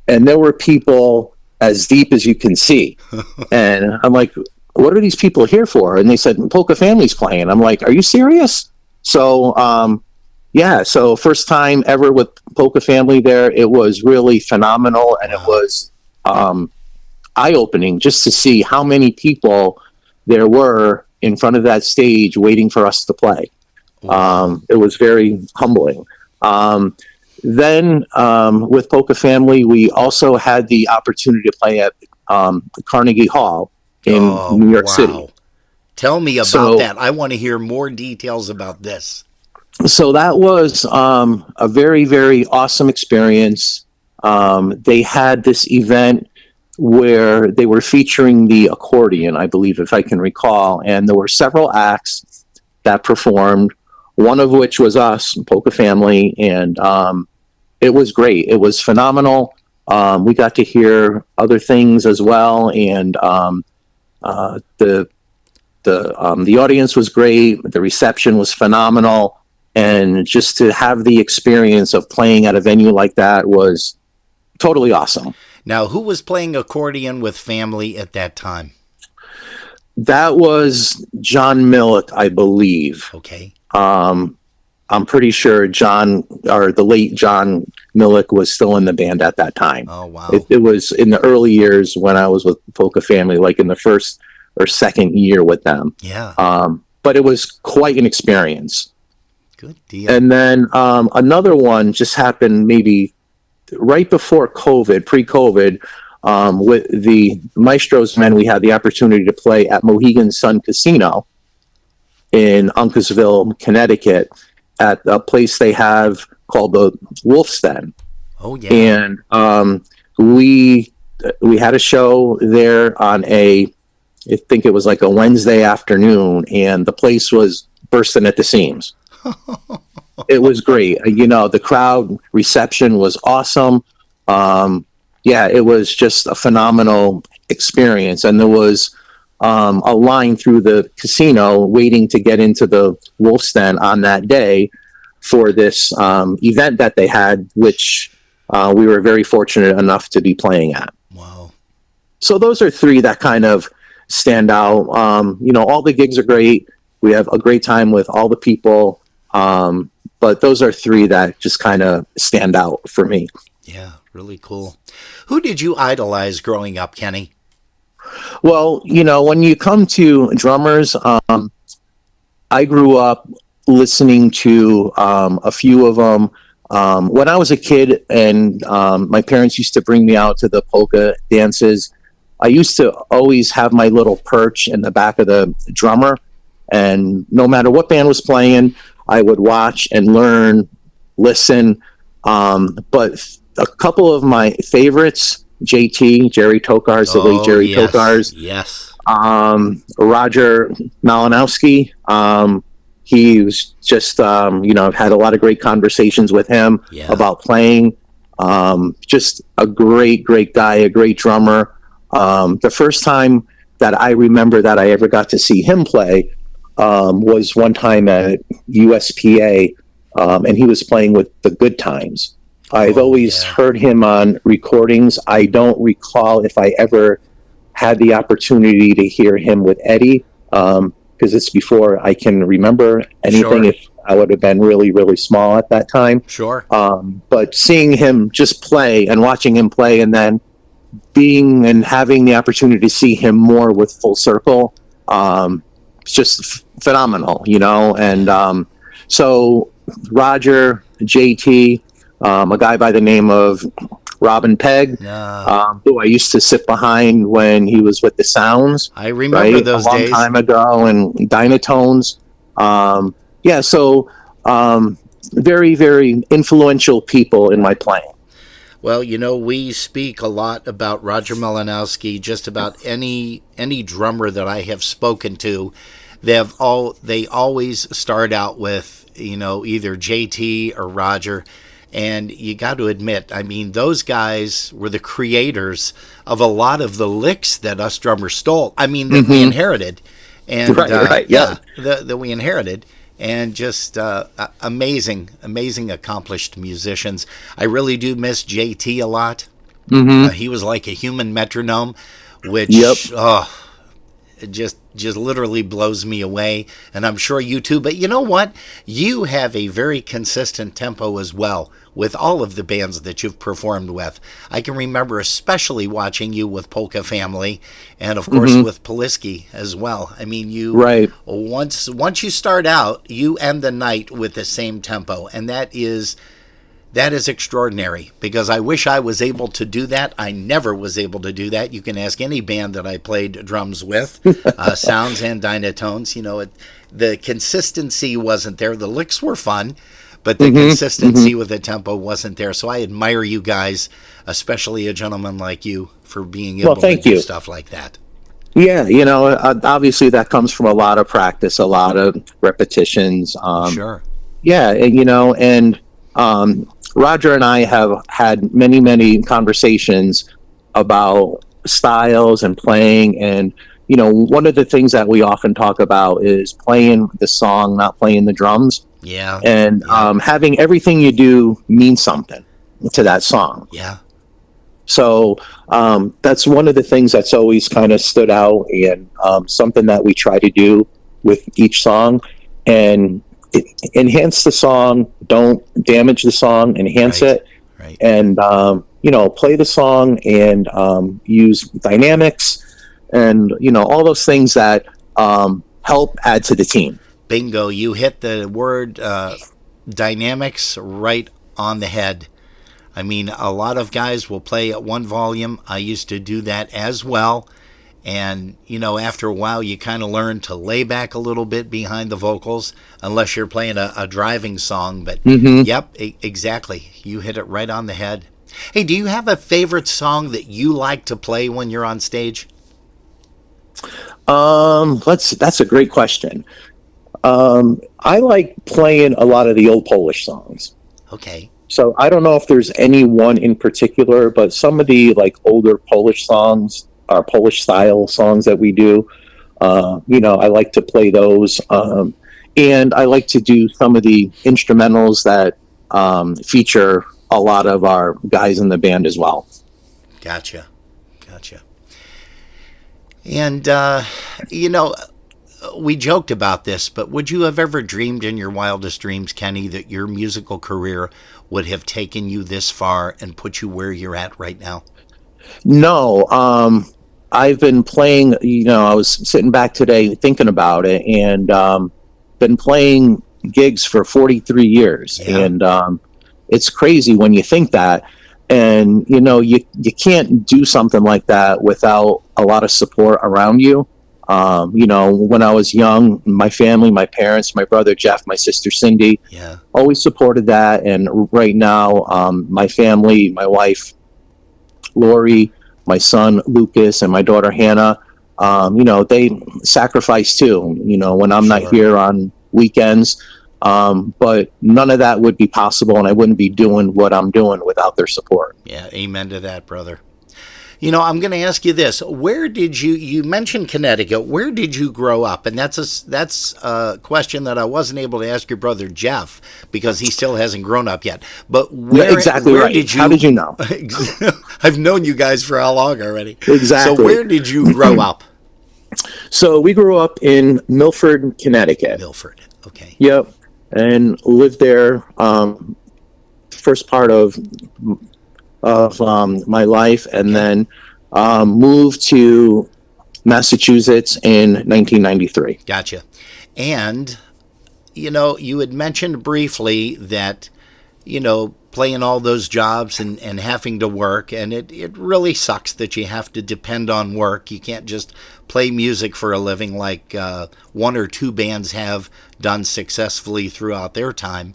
and there were people as deep as you can see. And I'm like, what are these people here for? And they said, Polka Family's playing. I'm like, are you serious? So, so first time ever with Polka Family there, it was really phenomenal, and it was eye-opening just to see how many people there were in front of that stage waiting for us to play. It was very humbling. Then with Polka Family, we also had the opportunity to play at Carnegie Hall in New York City. Tell me about that. I want to hear more details about this. So that was a very, very awesome experience. They had this event where they were featuring the accordion, I believe, if I can recall, and there were several acts that performed, one of which was us, Polka Family, and it was great. It was phenomenal. We got to hear other things as well, and the audience was great. The reception was phenomenal, and just to have the experience of playing at a venue like that was totally awesome. Now, who was playing accordion with Family at that time? That was John Millick, I believe. Okay. I'm pretty sure the late John Millick was still in the band at that time. Oh, wow. It was in the early years when I was with Polka Family, like in the first or second year with them. Yeah. But it was quite an experience. Good deal. And then another one just happened maybe right before COVID, pre-COVID, with the Maestro's Men. We had the opportunity to play at Mohegan Sun Casino in Uncasville, Connecticut. at a place they have called the Wolf's Den. Oh yeah. And we had a show there on I think it was like a Wednesday afternoon, and the place was bursting at the seams. It was great. The crowd reception was awesome. Yeah, it was just a phenomenal experience. And there was a line through the casino waiting to get into the Wolf's Den on that day for this event that they had, which we were very fortunate enough to be playing at. Wow. So those are three that kind of stand out. All the gigs are great. We have a great time with all the people. But those are three that just kind of stand out for me. Yeah, really cool. Who did you idolize growing up, Kenny? Well, when you come to drummers, I grew up listening to a few of them. When I was a kid and my parents used to bring me out to the polka dances, I used to always have my little perch in the back of the drummer. And no matter what band was playing, I would watch and learn, listen. But a couple of my favorites, Jerry Tokars, the late Jerry Tokars. Yes. Roger Malinowski. He was just, I've had a lot of great conversations with him about playing. Just a great, great guy, a great drummer. The first time that I remember that I ever got to see him play was one time at USPA, and he was playing with the Good Times. I've always heard him on recordings. I don't recall if I ever had the opportunity to hear him with Eddie, because it's before I can remember anything. Sure. If I would have been really, really small at that time. Sure. But seeing him just play and watching him play, and then being and having the opportunity to see him more with Full Circle, it's just phenomenal, And so Roger, JT, a guy by the name of Robin Pegg, who I used to sit behind when he was with the Sounds. I remember those a long days. time ago, and Dynatones. So very, very influential people in my playing. Well, we speak a lot about Roger Malinowski. Just about any drummer that I have spoken to, they always start out with either JT or Roger, and you got to admit, I mean, those guys were the creators of a lot of the licks that us drummers stole. I mean, that we inherited, and that we inherited. And just amazing accomplished musicians. I really do miss JT a lot. He was like a human metronome, which it just literally blows me away. And I'm sure you too. But you know what? You have a very consistent tempo as well with all of the bands that you've performed with. I can remember especially watching you with Polka Family, and of course with Poliski as well. I mean, once you start out, you end the night with the same tempo, and that is extraordinary, because I wish I was able to do that. I never was able to do that. You can ask any band that I played drums with, Sounds and Dynatones. The consistency wasn't there. The licks were fun, but the consistency with the tempo wasn't there. So I admire you guys, especially a gentleman like you, for being able to do stuff like that. Yeah, obviously that comes from a lot of practice, a lot of repetitions. Sure. Yeah, and Roger and I have had many, many conversations about styles and playing, and one of the things that we often talk about is playing the song, not playing the drums. Yeah. And having everything you do mean something to that song. Yeah. So that's one of the things that's always kind of stood out, and something that we try to do with each song. And enhance the song, don't damage the song, enhance it. Right. And play the song, and use dynamics, and all those things that help add to the team. Bingo, you hit the word dynamics right on the head. I mean, a lot of guys will play at one volume. I used to do that as well, And, after a while, you kind of learn to lay back a little bit behind the vocals, unless you're playing a driving song. But, yep, exactly. You hit it right on the head. Hey, do you have a favorite song that you like to play when you're on stage? That's a great question. I like playing a lot of the old Polish songs. Okay. So I don't know if there's any one in particular, but some of the like older Polish songs, our Polish style songs that we do, I like to play those. And I like to do some of the instrumentals that feature a lot of our guys in the band as well. Gotcha. And, we joked about this, but would you have ever dreamed in your wildest dreams, Kenny, that your musical career would have taken you this far and put you where you're at right now? No, I've been playing, I was sitting back today thinking about it, and been playing gigs for 43 years. Yeah. And it's crazy when you think that. And, you can't do something like that without a lot of support around you. When I was young, my family, my parents, my brother Jeff, my sister Cindy, always supported that. And right now, my family, my wife, Lori, my son Lucas, and my daughter Hannah, they sacrifice too, when I'm not here on weekends. But none of that would be possible, and I wouldn't be doing what I'm doing without their support. Yeah, amen to that, brother. I'm going to ask you this. Where did you mentioned Connecticut, where did you grow up? And that's a question that I wasn't able to ask your brother Jeff, because he still hasn't grown up yet. But where right. How did you know? I've known you guys for how long already? Exactly. So where did you grow up? So we grew up in Milford, Connecticut. Milford, okay. Yep. And lived there first part of my life, and then moved to Massachusetts in 1993. Gotcha. And, you had mentioned briefly that, playing all those jobs and having to work, and it really sucks that you have to depend on work. You can't just play music for a living like one or two bands have done successfully throughout their time.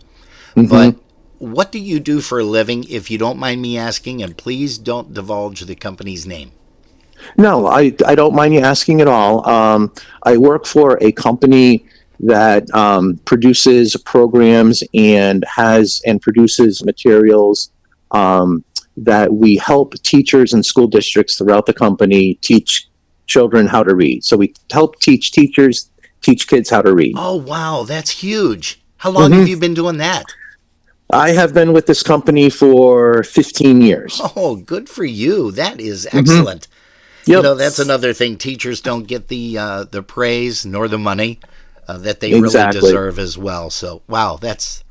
But what do you do for a living, if you don't mind me asking? And please don't divulge the company's name. No, I don't mind you asking at all. I work for a company that produces programs and produces materials that we help teachers and school districts throughout the company teach children how to read. So we help teach teachers teach kids how to read. Oh, wow, that's huge. How long have you been doing that? I have been with this company for 15 years. Oh, good for you. That is excellent. Yep. That's another thing. Teachers don't get the praise nor the money that they really deserve as well. So, wow, that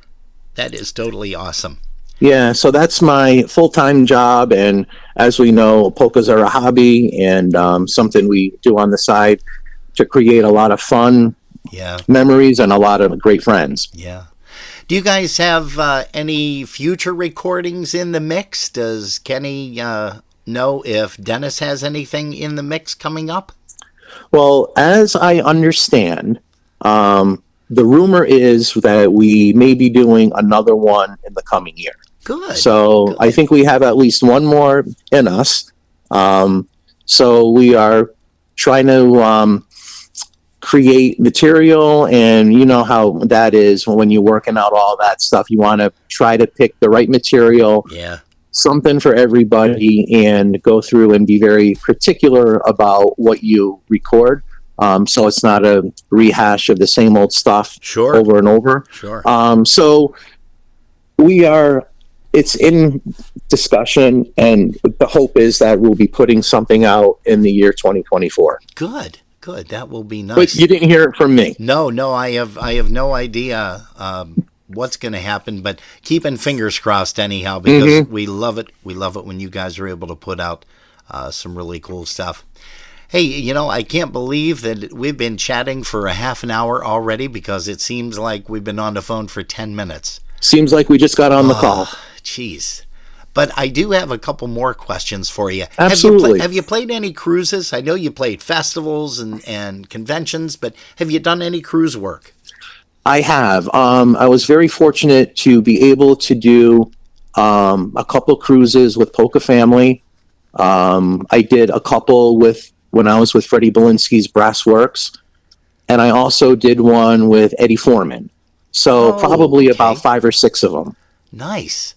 is totally awesome. Yeah, so that's my full-time job, and as we know, polkas are a hobby and something we do on the side to create a lot of fun memories and a lot of great friends. Yeah. Do you guys have any future recordings in the mix? Does Kenny know if Dennis has anything in the mix coming up? Well, as I understand, the rumor is that we may be doing another one in the coming year. Good. So good. I think we have at least one more in us. So we are trying to create material, and you know how that is when you're working out all that stuff. You want to try to pick the right material, something for everybody, and go through and be very particular about what you record. So it's not a rehash of the same old stuff over and over. Sure. So it's in discussion, and the hope is that we'll be putting something out in the year 2024. Good. That will be nice. But you didn't hear it from me. No, I have no idea what's going to happen, but keeping fingers crossed anyhow, because we love it. We love it when you guys are able to put out some really cool stuff. Hey, I can't believe that we've been chatting for a half an hour already, because it seems like we've been on the phone for 10 minutes. Seems like we just got on the call. Jeez. But I do have a couple more questions for you. Absolutely. Have you played any cruises? I know you played festivals and conventions, but have you done any cruise work? I have. I was very fortunate to be able to do a couple cruises with Polka Family. I did a couple when I was with Freddie Belinsky's Brass Works, and I also did one with Eddie Foreman. So probably about 5 or 6 of them. Nice.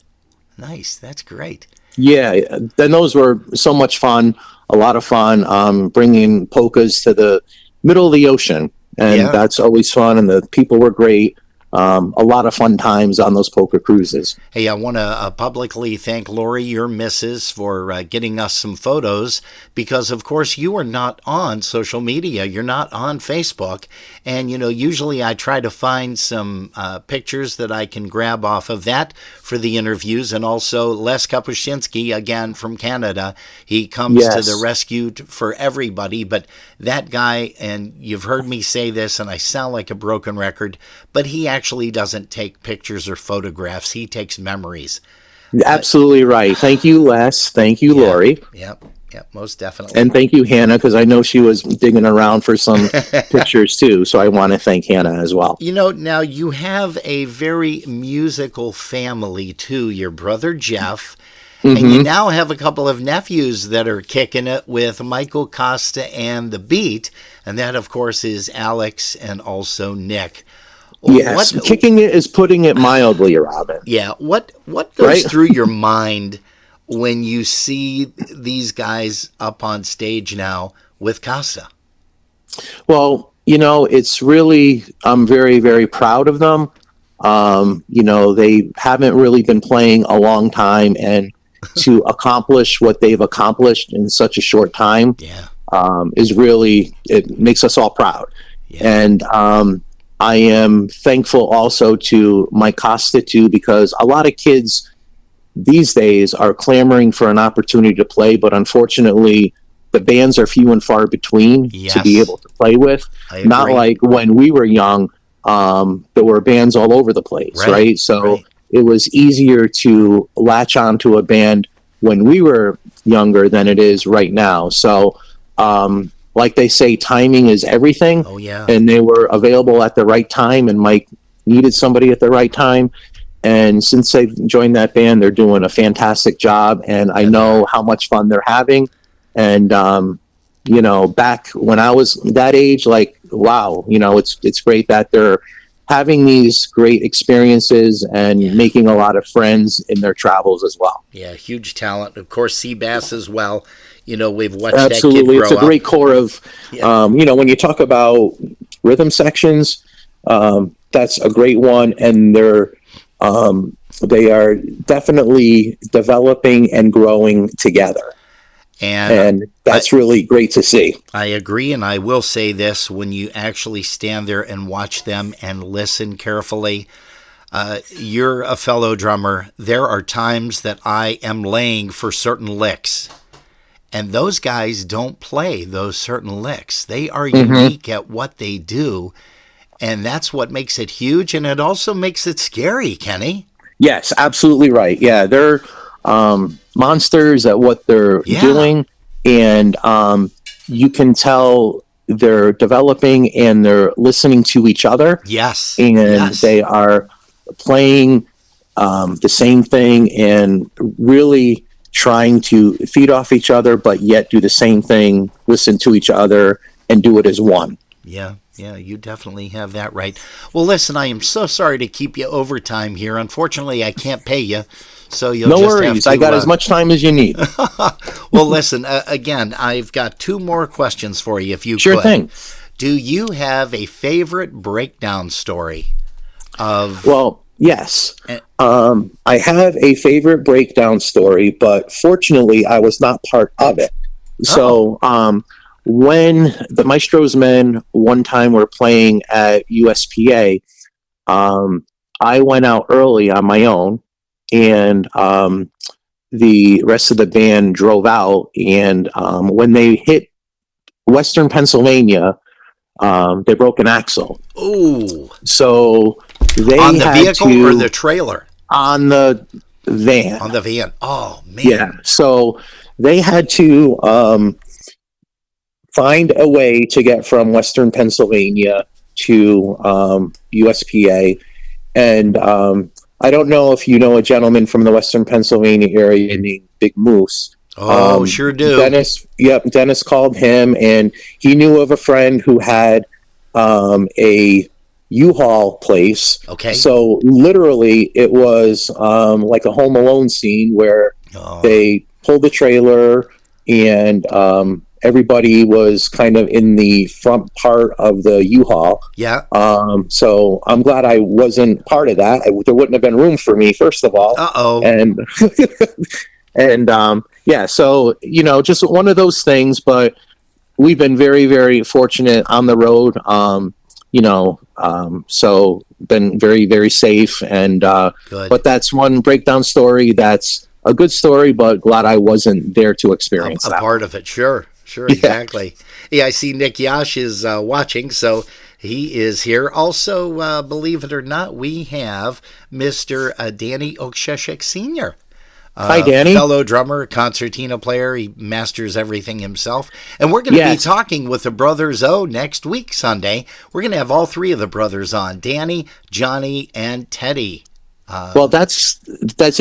That's great. Yeah, then those were so much fun, a lot of fun, bringing polkas to the middle of the ocean. And that's always fun, and the people were great. A lot of fun times on those polka cruises. Hey, I want to publicly thank Lori, your missus, for getting us some photos, because, of course, you are not on social media. You're not on Facebook. And, usually I try to find some pictures that I can grab off of that for the interviews. And also Les Kapuscinski, again, from Canada. He comes to the rescue for everybody. But that guy, and you've heard me say this, and I sound like a broken record, but he actually doesn't take pictures or photographs. He takes memories. Absolutely right. Thank you, Les. Thank you, Lori. Yep, most definitely. And thank you, Hannah, because I know she was digging around for some pictures too. So I want to thank Hannah as well. Now you have a very musical family too. Your brother Jeff, and you now have a couple of nephews that are kicking it with Michael Costa and the Beat, and that, of course, is Alex and also Nick. Yes, kicking it is putting it mildly, Robin. Yeah, what goes through your mind when you see these guys up on stage now with Costa? Well, it's really, I'm very, very proud of them. They haven't really been playing a long time, and to accomplish what they've accomplished in such a short time is really, it makes us all proud. And I am thankful also to Mike Costa too, because a lot of kids these days are clamoring for an opportunity to play, but unfortunately the bands are few and far between to be able to play with. Not like when we were young, there were bands all over the place, right? So it was easier to latch onto a band when we were younger than it is right now. So, like they say, timing is everything. Oh, yeah. And they were available at the right time, and Mike needed somebody at the right time. And since they've joined that band, they're doing a fantastic job, and I know how much fun they're having. And, back when I was that age, wow, it's great that they're having these great experiences and making a lot of friends in their travels as well. Yeah, huge talent. Of course, Seabass as well. We've watched Absolutely. that kid grow It's a great core of, when you talk about rhythm sections, that's a great one. And they are definitely developing and growing together. And that's really great to see. I agree, and I will say this, when you actually stand there and watch them and listen carefully, you're a fellow drummer. There are times that I am laying for certain licks, and those guys don't play those certain licks. They are unique at what they do, and that's what makes it huge, and it also makes it scary, Kenny. Yes, absolutely right. Yeah, they're monsters at what they're doing, and you can tell they're developing and they're listening to each other. Yes. And they are playing the same thing and really trying to feed off each other, but yet do the same thing, listen to each other, and do it as one. Yeah, you definitely have that right. Well, listen, I am so sorry to keep you overtime here. Unfortunately, I can't pay you, so you'll just worries. have to, I got as much time as you need. Well, listen, again, I've got 2 more questions for you, if you could. Sure thing. Do you have a favorite breakdown story of... Well, yes. I have a favorite breakdown story, but fortunately, I was not part of it. So, when the Maestro's Men one time were playing at USPA, I went out early on my own, and the rest of the band drove out. And when they hit Western Pennsylvania, they broke an axle. Ooh! So they on the had vehicle to, or the trailer? On the van. On the van. Oh, man. Yeah. So they had to find a way to get from Western Pennsylvania to USPA. And I don't know if you know a gentleman from the Western Pennsylvania area named Big Moose. Oh, sure do. Dennis called him, and he knew of a friend who had a U-Haul place. Okay. So literally, it was like a Home Alone scene where they pulled the trailer, and everybody was kind of in the front part of the U-Haul. Yeah. So I'm glad I wasn't part of that. There wouldn't have been room for me, first of all. Uh-oh. And yeah, so just one of those things. But we've been very, very fortunate on the road. So been very, very safe. And Good. But that's one breakdown story. That's a good story, but glad I wasn't there to experience a that. part of it. Sure, Yeah. exactly. Yeah, I see Nick Yash is watching, so he is here. Also, believe it or not, we have Mr. Danny Oksheshik Sr. Hi, Danny. Fellow drummer, concertina player. He masters everything himself. And we're going to be talking with the Brothers O next week, Sunday. We're going to have all three of the brothers on, Danny, Johnny, and Teddy. Well, that's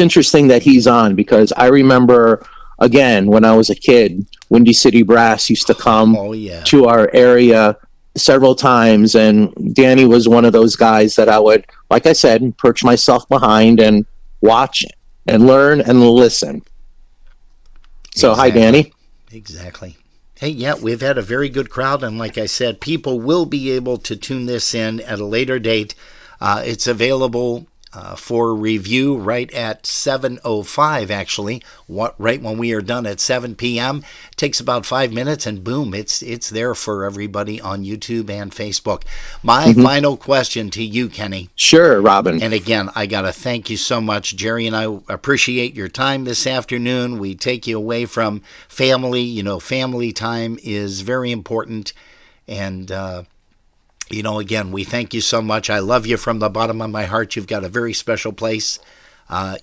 interesting that he's on, because I remember, again, when I was a kid, Windy City Brass used to come to our area several times, and Danny was one of those guys that I would, like I said, perch myself behind and watch and learn and listen. So, Hi, Danny. Exactly. Hey, yeah, we've had a very good crowd, and like I said, people will be able to tune this in at a later date. It's available for review right at 7:05, actually, right when we are done at 7 p.m. It takes about 5 minutes, and boom, it's there for everybody on YouTube and Facebook. My final question to you, Kenny. Sure, Robin. And again, I got to thank you so much. Jerry and I appreciate your time this afternoon. We take you away from family. Family time is very important. And, again, we thank you so much. I love you from the bottom of my heart. You've got a very special place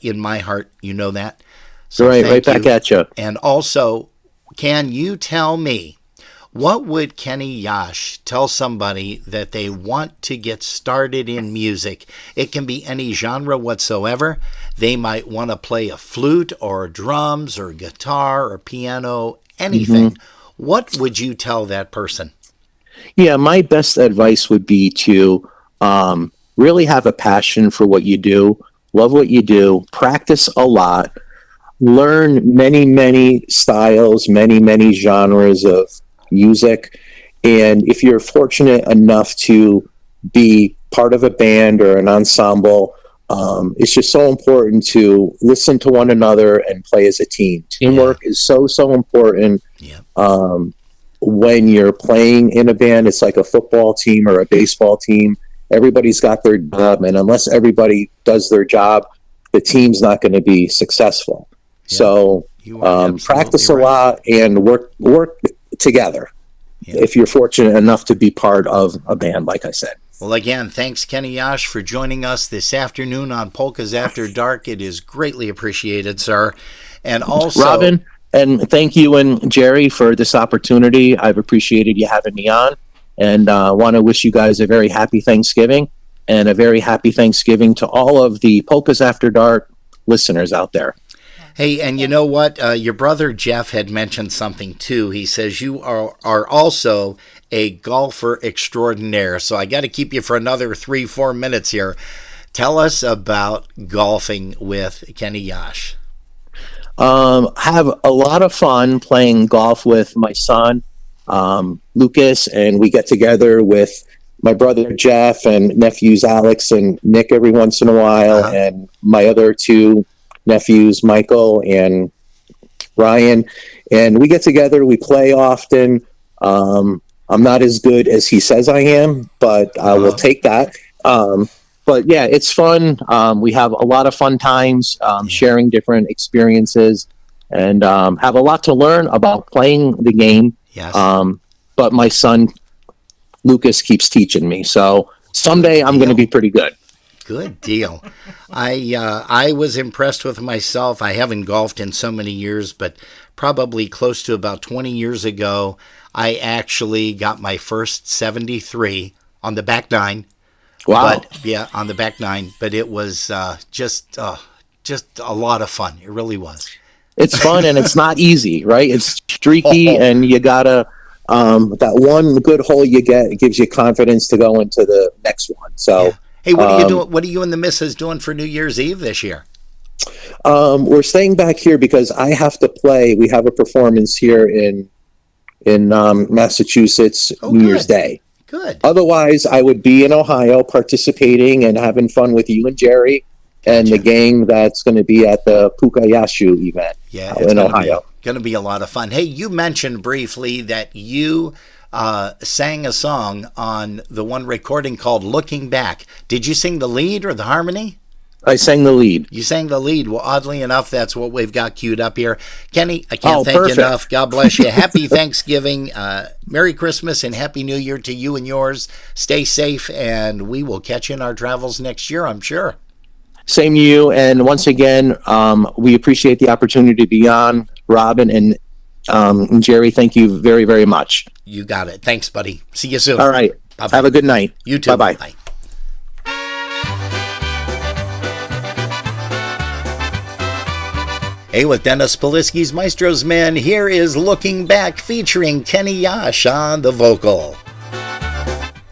in my heart. You know that. So right back at you. And also, can you tell me, what would Kenny Yash tell somebody that they want to get started in music? It can be any genre whatsoever. They might want to play a flute or drums or guitar or piano, anything. What would you tell that person? Yeah, my best advice would be to really have a passion for what you do, love what you do, practice a lot, learn many, many styles, many, many genres of music. And if you're fortunate enough to be part of a band or an ensemble, it's just so important to listen to one another and play as a team. Teamwork is so, so important. When you're playing in a band, it's like a football team or a baseball team. Everybody's got their job, and unless everybody does their job, the team's not going to be successful. So practice a lot and work together if you're fortunate enough to be part of a band, like I said. Well, again, thanks, Kenny Yash, for joining us this afternoon on Polkas After Dark. It is greatly appreciated, sir. And also, Robin, and thank you and Jerry for this opportunity. I've appreciated you having me on, and want to wish you guys a very happy Thanksgiving, and a very happy Thanksgiving to all of the Polkas After Dark listeners out there. Hey, and you know what? Your brother Jeff had mentioned something too. He says you are also a golfer extraordinaire. So I got to keep you for another 3-4 minutes here. Tell us about golfing with Kenny Yash. Have a lot of fun playing golf with my son, Lucas, and we get together with my brother Jeff and nephews Alex and Nick every once in a while, and my other two nephews, Michael and Ryan, and we get together, we play often. I'm not as good as he says I am, but I will take that. But yeah, it's fun. We have a lot of fun times sharing different experiences, and have a lot to learn about playing the game. Yes. But my son, Lucas, keeps teaching me. So someday I'm going to be pretty good. Good deal. I was impressed with myself. I haven't golfed in so many years, but probably close to about 20 years ago, I actually got my first 73 on the back nine. Wow. But, yeah, on the back nine. But it was just a lot of fun. It really was. It's fun and it's not easy, right? It's streaky and you gotta that one good hole you get, it gives you confidence to go into the next one. So yeah. Hey, what are you doing? What are you and the missus doing for New Year's Eve this year? We're staying back here because I have to play. We have a performance here in Massachusetts New Year's Day. Good. Otherwise, I would be in Ohio participating and having fun with you and Jerry and the gang that's going to be at the Pukayashu event in Ohio. Going to be a lot of fun. Hey, you mentioned briefly that you sang a song on the one recording called Looking Back. Did you sing the lead or the harmony? I sang the lead. You sang the lead. Well, oddly enough, that's what we've got queued up here. Kenny, I can't thank perfect. you enough. God bless you. Happy Thanksgiving. Merry Christmas and Happy New Year to you and yours. Stay safe, and we will catch you in our travels next year, I'm sure. Same to you. And once again, we appreciate the opportunity to be on. Robin and Jerry, thank you very, very much. You got it. Thanks, buddy. See you soon. All right. Bye-bye. Have a good night. You too. Bye-bye. Bye. Hey, with Dennis Polisky's Maestro's Men, here is Looking Back featuring Kenny Yash on the vocal.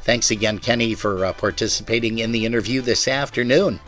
Thanks again, Kenny, for participating in the interview this afternoon.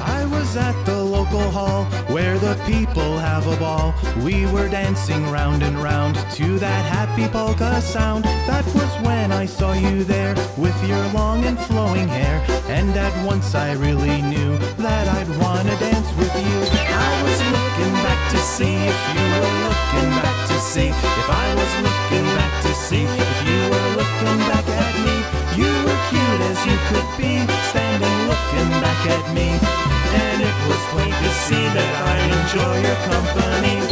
I was at the local hall where the people have a ball. We were dancing round and round to that happy polka sound. That was when I saw you there with your long and flowing hair. And at once I really knew that I'd want to dance with you. I was looking back to see if you were looking back to see if I was looking back to see if you were looking back at me. You were cute as you could be, standing looking back at me. And it was plain to see that I enjoy your company.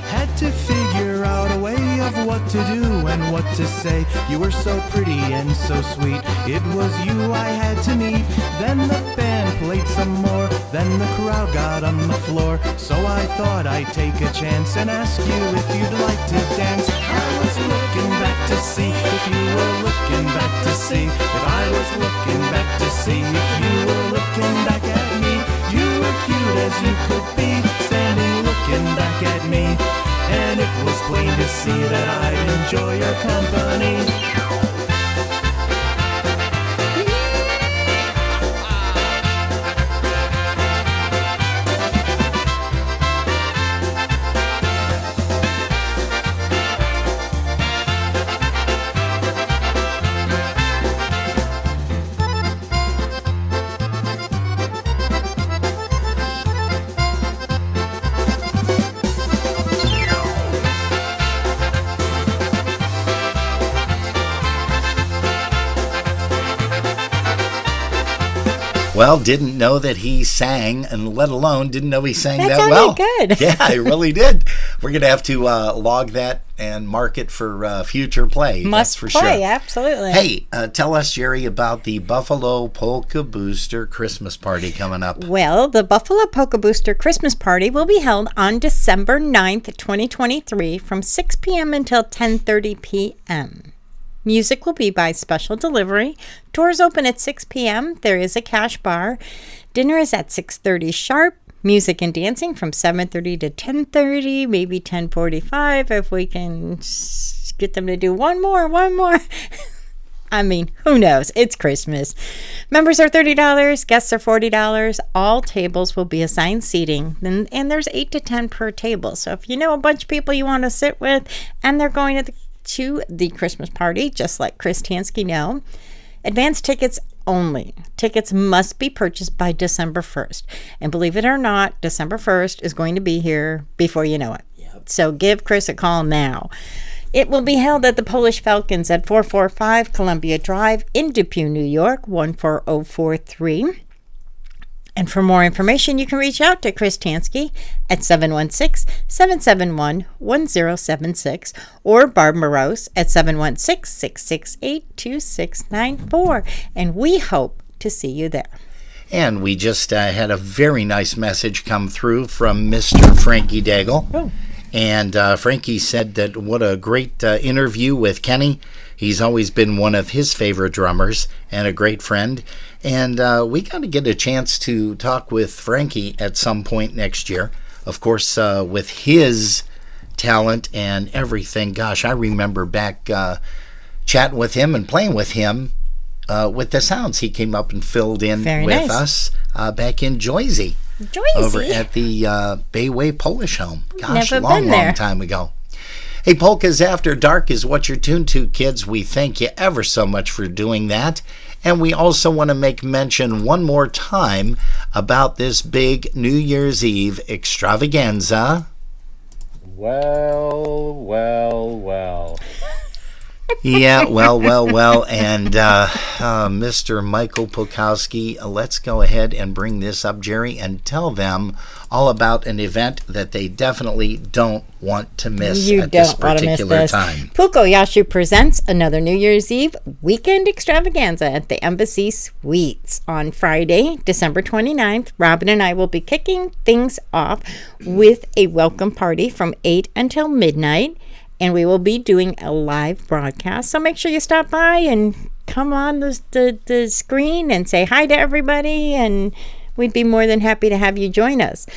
Had to figure out a way of what to do and what to say. You were so pretty and so sweet. It was you I had to meet. Then the band played some more. Then the crowd got on the floor. So I thought I'd take a chance and ask you if you'd like to dance. I was looking back to see if you were looking back to see if I was looking back to see if you were looking back at me. You were cute as you could be, standing looking back at me. And it was plain to see that I'd enjoy your company. Well, didn't know that he sang, and let alone didn't know he sang that sounded well. good. Yeah, it really did. We're going to have to log that and mark it for future play. Must that's for play, sure. absolutely. Hey, tell us, Jerry, about the Buffalo Polka Booster Christmas party coming up. Well, the Buffalo Polka Booster Christmas Party will be held on December 9th, 2023 from 6 p.m. until 10:30 p.m. Music will be by special delivery. Doors open at 6 p.m. There is a cash bar. Dinner is at 6:30 sharp. Music and dancing from 7:30 to 10:30, maybe 10:45 if we can get them to do one more. I mean, who knows? It's Christmas. Members are $30, guests are $40. All tables will be assigned seating, and there's 8 to 10 per table. So if you know a bunch of people you want to sit with and they're going to the Christmas party, just like Chris Tansky know, advance tickets only. Tickets must be purchased by December 1st. And believe it or not, December 1st is going to be here before you know it. Yep. So give Chris a call now. It will be held at the Polish Falcons at 445 Columbia Drive in Depew, New York, 14043. And for more information, you can reach out to Chris Tansky at 716-771-1076 or Barb Morose at 716-668-2694. And we hope to see you there. And we just had a very nice message come through from Mr. Frankie Daigle. Oh. And Frankie said that what a great interview with Kenny. He's always been one of his favorite drummers and a great friend. And we got to get a chance to talk with Frankie at some point next year. Of course, with his talent and everything. Gosh, I remember back chatting with him and playing with him with the sounds. He came up and filled in with us back in Joyzy. Over at the Bayway Polish Home. Gosh, Never long, been there. long time ago. Hey, Polkas After Dark is what you're tuned to, kids. We thank you ever so much for doing that. And we also want to make mention one more time about this big New Year's Eve extravaganza. Well. Yeah, well. And Mr. Michael Polkowski, let's go ahead and bring this up, Jerry, and tell them all about an event that they definitely don't want to miss at this particular time. Puko Yashu presents another New Year's Eve weekend extravaganza at the Embassy Suites on Friday, December 29th. Robin and I will be kicking things off with a welcome party from 8 until midnight. And we will be doing a live broadcast. So make sure you stop by and come on the screen and say hi to everybody. And we'd be more than happy to have you join us.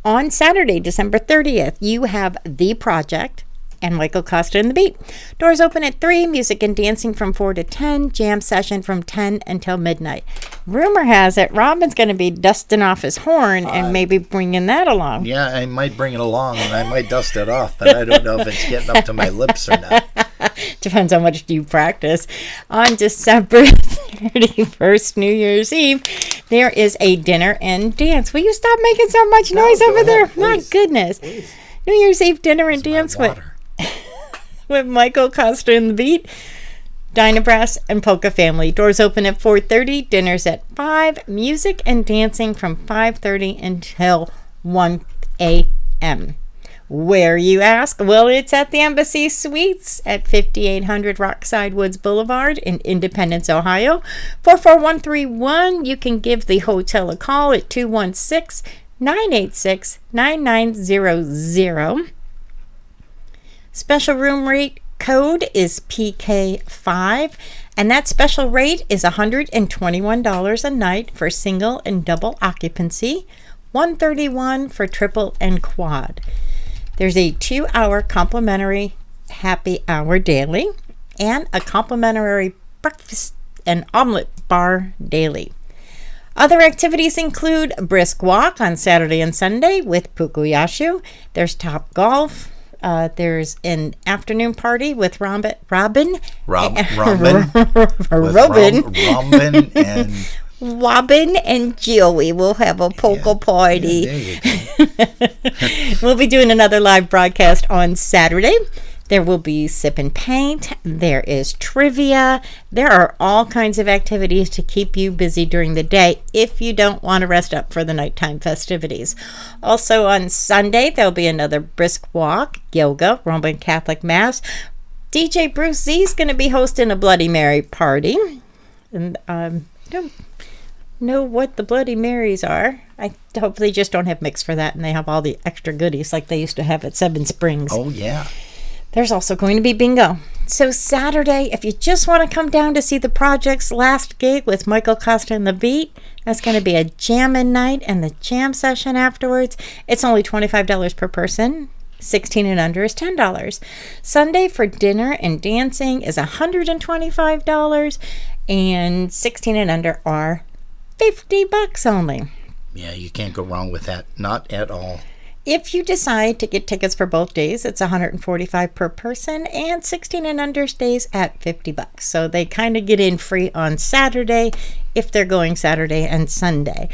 On Saturday, December 30th, you have The Project and Michael Costa and the Beat. Doors open at 3, music and dancing from 4 to 10, jam session from 10 until midnight. Rumor has it Robin's going to be dusting off his horn and maybe bringing that along. Yeah, I might bring it along and I might dust it off, but I don't know if it's getting up to my lips or not. Depends how much you practice. On December 31st, New Year's Eve, there is a dinner and dance. Will you stop making so much noise over there? My goodness. Please. New Year's Eve dinner and dance with Michael Costa and the Beat, Dinah Brass, and Polka Family. Doors open at 4:30, dinners at 5, music and dancing from 5:30 until 1 a.m. Where, you ask? Well, it's at the Embassy Suites at 5800 Rockside Woods Boulevard in Independence, Ohio. 44131. You can give the hotel a call at 216-986-9900. Special room rate code is PK5, and that special rate is $121 a night for single and double occupancy, $131 for triple and quad. There's a 2-hour complimentary happy hour daily and a complimentary breakfast and omelet bar daily. Other activities include a brisk walk on Saturday and Sunday with Pukuyashu. There's top golf. There's an afternoon party with Robin and Robin and Joey will have a polka party. We'll be doing another live broadcast on Saturday. There will be sip and paint. There is trivia. There are all kinds of activities to keep you busy during the day if you don't want to rest up for the nighttime festivities. Also on Sunday, there'll be another brisk walk, yoga, Roman Catholic Mass. DJ Bruce Z is going to be hosting a Bloody Mary party. And I don't know what the Bloody Marys are. I hope they just don't have mix for that and they have all the extra goodies like they used to have at Seven Springs. Oh, yeah. There's also going to be bingo. So Saturday, if you just want to come down to see the Project's last gig with Michael Costa and the Beat, that's going to be a jamming night and the jam session afterwards. It's only $25 per person. 16 and under is $10. Sunday for dinner and dancing is $125, and 16 and under are $50 only. Yeah, you can't go wrong with that. Not at all. If you decide to get tickets for both days, it's $145 per person, and 16 and under stays at $50. So they kind of get in free on Saturday if they're going Saturday and Sunday.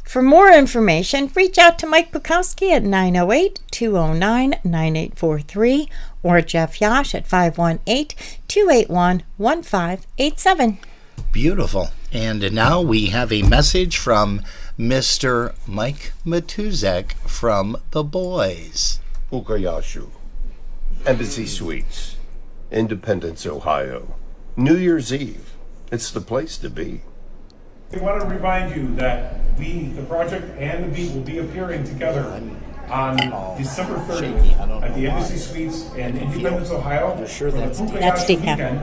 For more information, reach out to Mike Bukowski at 908-209-9843 or Jeff Yash at 518-281-1587. Beautiful. And now we have a message from Mr. Mike Matuzek from The Boys. Ukayashu, Embassy Suites, Independence, Ohio. New Year's Eve. It's the place to be. We want to remind you that the project and the beat will be appearing together on December 30th at the Embassy Suites in Independence, Ohio. For the That's Polkas decaf. weekend.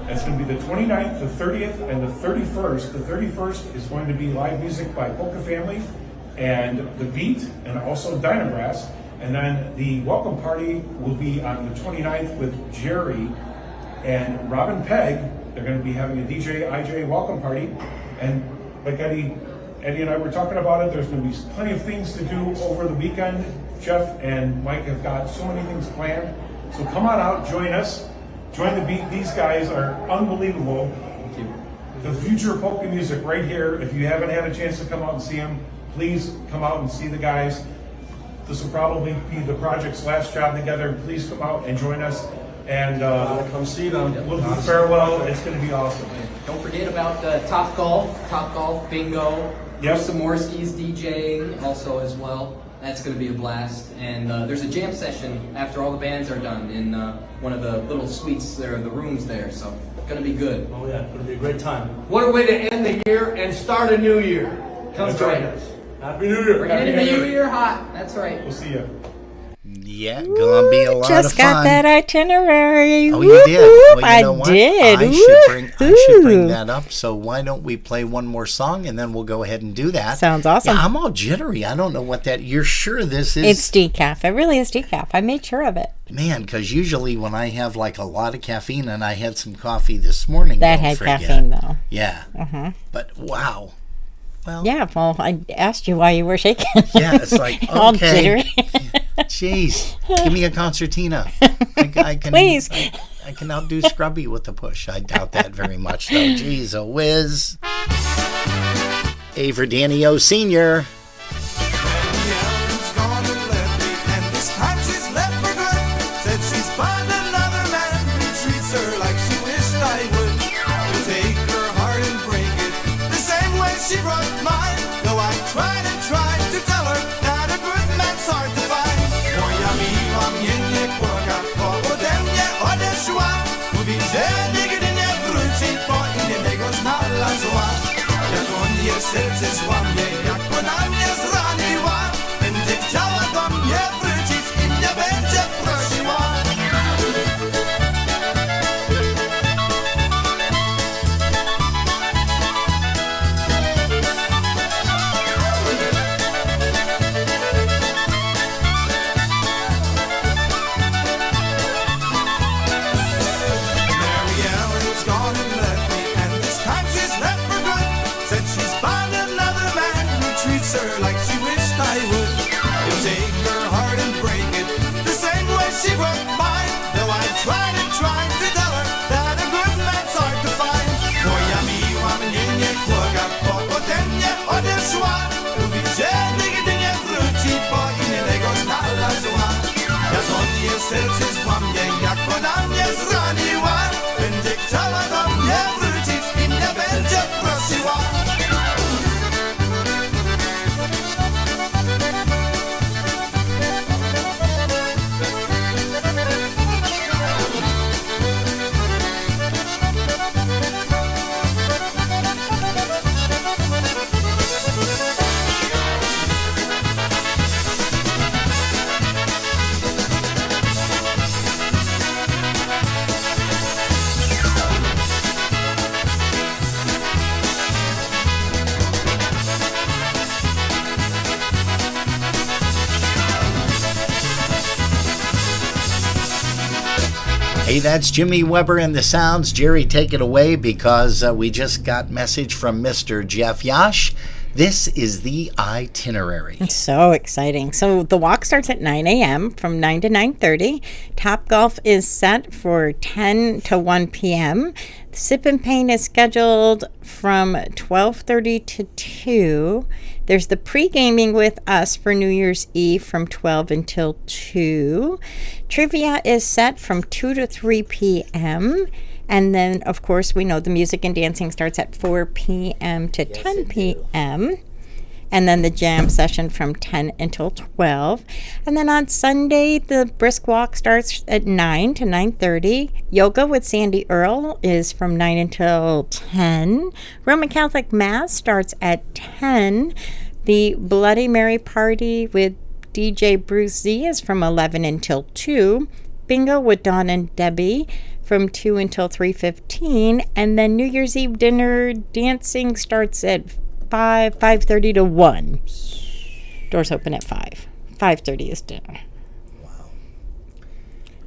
It's going to be the 29th, the 30th, and the 31st. The 31st is going to be live music by Polka Family and The Beat, and also Dynabrass. And then the welcome party will be on the 29th with Jerry and Robin Pegg. They're going to be having a DJ IJ welcome party. And like Eddie and I were talking about it, there's going to be plenty of things to do over the weekend. Jeff and Mike have got so many things planned. So come on out, join us. Join the beat. These guys are unbelievable. The future of polka music right here. If you haven't had a chance to come out and see them, please come out and see the guys. This will probably be the project's last job together. Please come out and join us. And come see them. We'll do farewell. It's going to be awesome. Don't forget about Top Golf Bingo. Yep. Samorski's DJing also as well. That's going to be a blast. And there's a jam session after all the bands are done in one of the little suites there, the rooms there. So it's going to be good. Oh yeah, it's going to be a great time. What a way to end the year and start a new year. Come That's join right. us. Happy New Year. We're getting the new year hot. That's right. We'll see you. Yeah, gonna be a lot of fun. Just got that itinerary. Oh, you did? Well, you know what? did. I should bring that up. So why don't we play one more song and then we'll go ahead and do that. Sounds awesome. Yeah, I'm all jittery. I don't know what that. You're sure this is? It's decaf. It really is decaf. I made sure of it. Man, because usually when I have like a lot of caffeine, and I had some coffee this morning. That don't had forget. caffeine though. Yeah. Uh-huh. But wow. Well. Yeah. Well, I asked you why you were shaking. Yeah, it's like okay. All jittery. Jeez, give me a concertina. I can, Please. I can outdo Scrubby with the push. I doubt that very much, though. Jeez, a whiz. A for Danny O. Sr. She broke mine, though I tried and tried to tell her that a good man's hard to find. Moja miła mnie nie kocha, bo ode mnie odeszła. Mówi, że nigdy nie wróci, bo innego znalazła. Jak on jej serce złamie, jak ona mnie zraniła, będzie chciała do mnie wrócić i mnie będzie prosiła. Her like she wished I would. You'll take her heart and break it the same way she broke mine. Though I tried and tried to tell her that a good man's hard to find. Moja miła mnie nie kocha, bo ode mnie odeszła. Mówi, że nigdy nie wróci, bo innego znalazła. Jak on jej serce złamie, jak ona mnie zraniła, będzie chciała do mnie wrócić i mnie będzie prosiła. Hey, that's Jimmy Weber and the Sounds. Jerry, take it away because we just got message from Mr. Jeff Yash This is the itinerary. It's so exciting. So the walk starts at 9 a.m. from 9 to 9:30. Top Golf is set for 10 to 1 p.m. Sip and Paint is scheduled from 12:30 to 2. There's the pre-gaming with us for New Year's Eve from 12 until 2. Trivia is set from 2 to 3 p.m. And then, of course, we know the music and dancing starts at 4 p.m. to 10 p.m. And then the jam session from 10 until 12. And then on Sunday, the brisk walk starts at 9 to 9:30. Yoga with Sandy Earl is from 9 until 10. Roman Catholic Mass starts at 10. The Bloody Mary party with DJ Bruce Z is from 11 until 2. Bingo with Dawn and Debbie from 2 until 3:15. And then New Year's Eve dinner dancing starts at 5:30 to 1. Doors open at 5. 5:30 is dinner. Wow.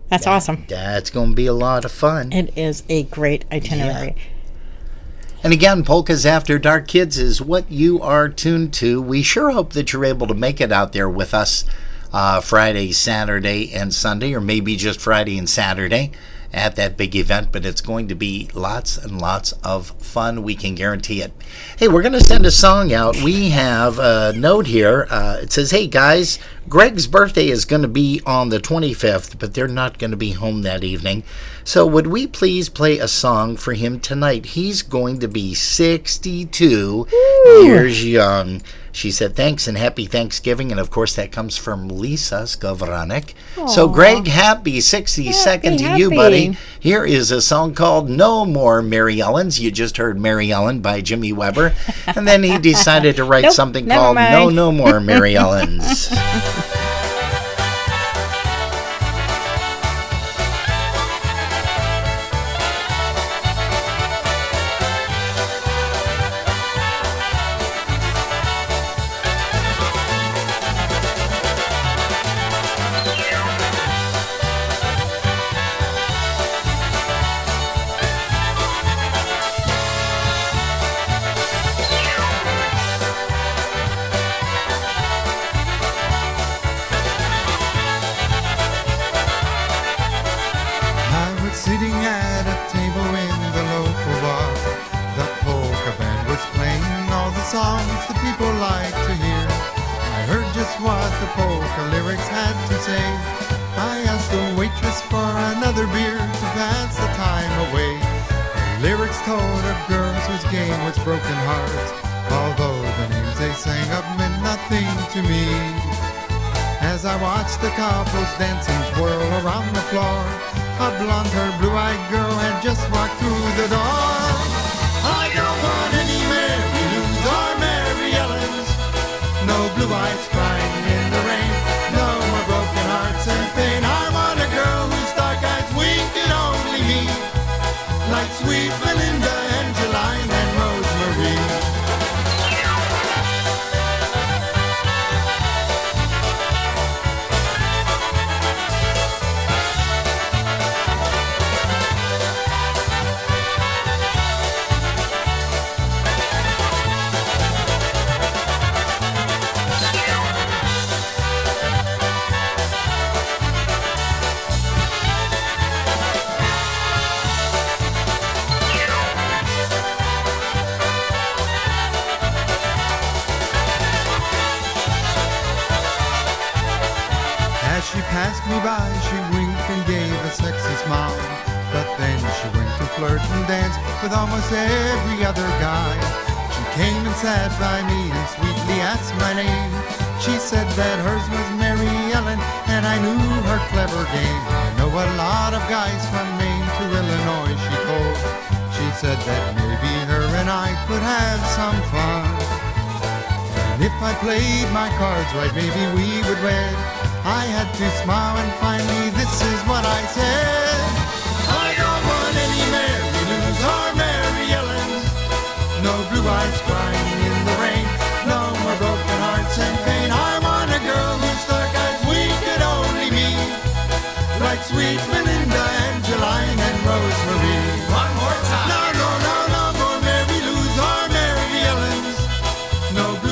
That's awesome. That's going to be a lot of fun. It is a great itinerary. Yeah. And again, Polkas After Dark, kids, is what you are tuned to. We sure hope that you're able to make it out there with us Friday, Saturday, and Sunday, or maybe just Friday and Saturday at that big event, but it's going to be lots and lots of fun. We can guarantee it. Hey, we're going to send a song out. We have a note here. It says, hey, guys, Greg's birthday is going to be on the 25th, but they're not going to be home that evening. So would we please play a song for him tonight? He's going to be 62 years young. She said, thanks and happy Thanksgiving. And, of course, that comes from Lisa Skovranek. So, Greg, happy 62nd to you, buddy. Here is a song called No More Mary Ellens. You just heard Mary Ellen by Jimmy Weber. And then he decided to write something called No More Mary Ellens. Sitting at a table in the local bar, the polka band was playing all the songs the people like to hear. I heard just what the polka lyrics had to say. I asked the waitress for another beer to pass the time away. The lyrics told of girls whose game was broken hearts, although the names they sang up meant nothing to me. As I watched the couples dance and twirl around the floor, a blonde-haired, blue-eyed girl had just walked through the door. I don't want any Mary Lou's or Mary Ellens, no blue eyes crying in the rain, no more broken hearts and pain. I want a girl whose dark eyes wink at only me, like sweet Belinda, Angeline, and Rosemary. As she passed me by, she winked and gave a sexy smile. But then she went to flirt and dance with almost every other guy. She came and sat by me and sweetly asked my name. She said that hers was Mary Ellen, and I knew her clever game. I know a lot of guys from Maine to Illinois, she told. She said that maybe her and I could have some fun. And if I played my cards right, maybe we would wed. I had to smile and finally this is what I said. I don't want any Mary Lou's or Mary Ellens, no blue eyes crying in the rain, no more broken hearts and pain. I want a girl whose dark eyes wink at only me, like sweet Belinda, Angeline, and Rosemary. One more time. No, no, no, no more Mary Lou's or Mary Ellens, no blue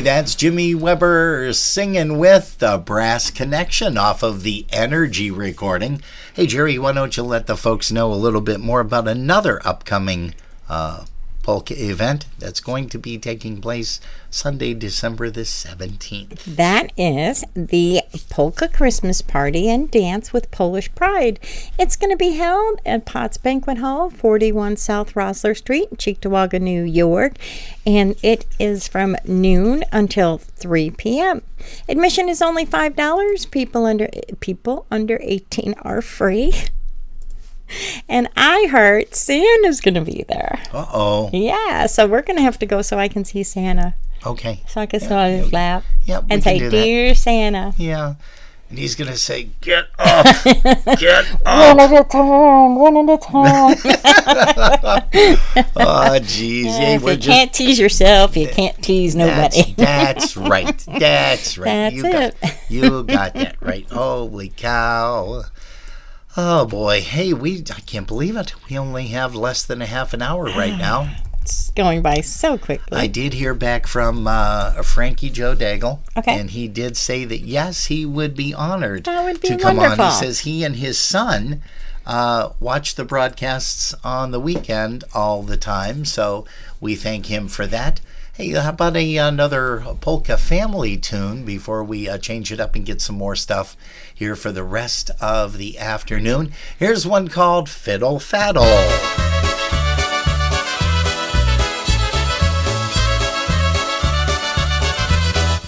that's Jimmy Weber singing with the Brass Connection off of the Energy recording. Hey, Jerry, why don't you let the folks know a little bit more about another upcoming polka event that's going to be taking place Sunday, December the 17th. That is the Polka Christmas Party and Dance with Polish Pride. It's going to be held at Potts Banquet Hall, 41 South Rosler Street, Cheektowaga, New York, and it is from noon until 3 p.m. Admission is only $5. People under 18 are free. And I heard Santa's going to be there. Uh-oh. Yeah, so we're going to have to go so I can see Santa. Okay. So I can sit on his lap and can say, do that. "Dear Santa." Yeah. And he's going to say, "Get up. Get One up." at a time, one at a time. Oh, jeez. Hey, If you can't tease yourself, you can't tease nobody. That's right. That's right. That's You got that right. Holy cow. Oh, boy. Hey, I can't believe it. We only have less than a half an hour right now. It's going by so quickly. I did hear back from Frankie Joe Daigle. Okay. And he did say that, yes, he would be honored That would be to come wonderful. on. He says he and his son watch the broadcasts on the weekend all the time. So we thank him for that. Hey, how about another polka family tune before we change it up and get some more stuff here for the rest of the afternoon? Here's one called Fiddle Faddle.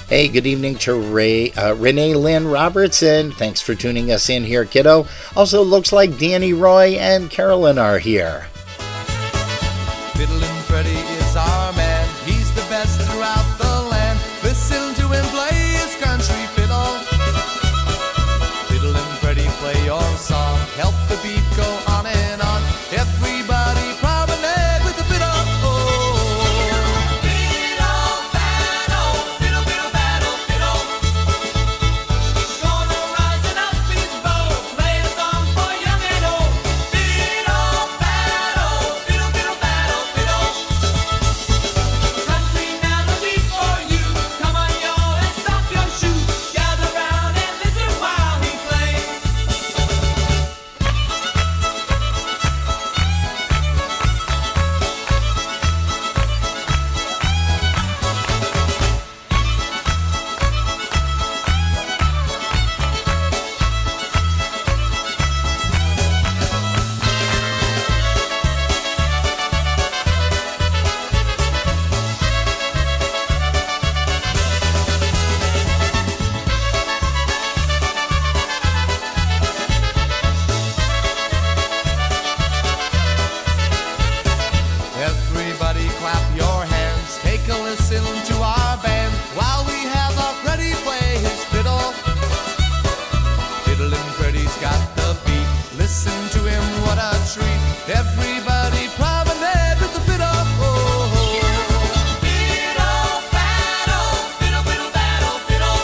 Hey, good evening to Renee Lynn Robertson. Thanks for tuning us in here, kiddo. Also, looks like Danny Roy and Carolyn are here. Fiddlin' Freddie is our man. He's the best throughout the land. Listen to him play his country fiddle. Fiddlin' Freddie, play your song. Help the beat go on and on. Everybody promenade with the fiddle. Fiddle, faddle, fiddle, fiddle, faddle, fiddle. Gonna rise and up his bow. Play a song for young and old. Fiddle, faddle, fiddle, fiddle, faddle, fiddle. Country melody for you. Come on, y'all, and stop your shoes. Gather round and listen while he plays. Everybody clap your hands. Take a listen to our band while we have our Freddie play his fiddle. Fiddlin' Freddie's got the beat. Listen to him, what a treat. Everybody promenade with the fiddle. Fiddle, faddle, fiddle, fiddle, faddle, fiddle.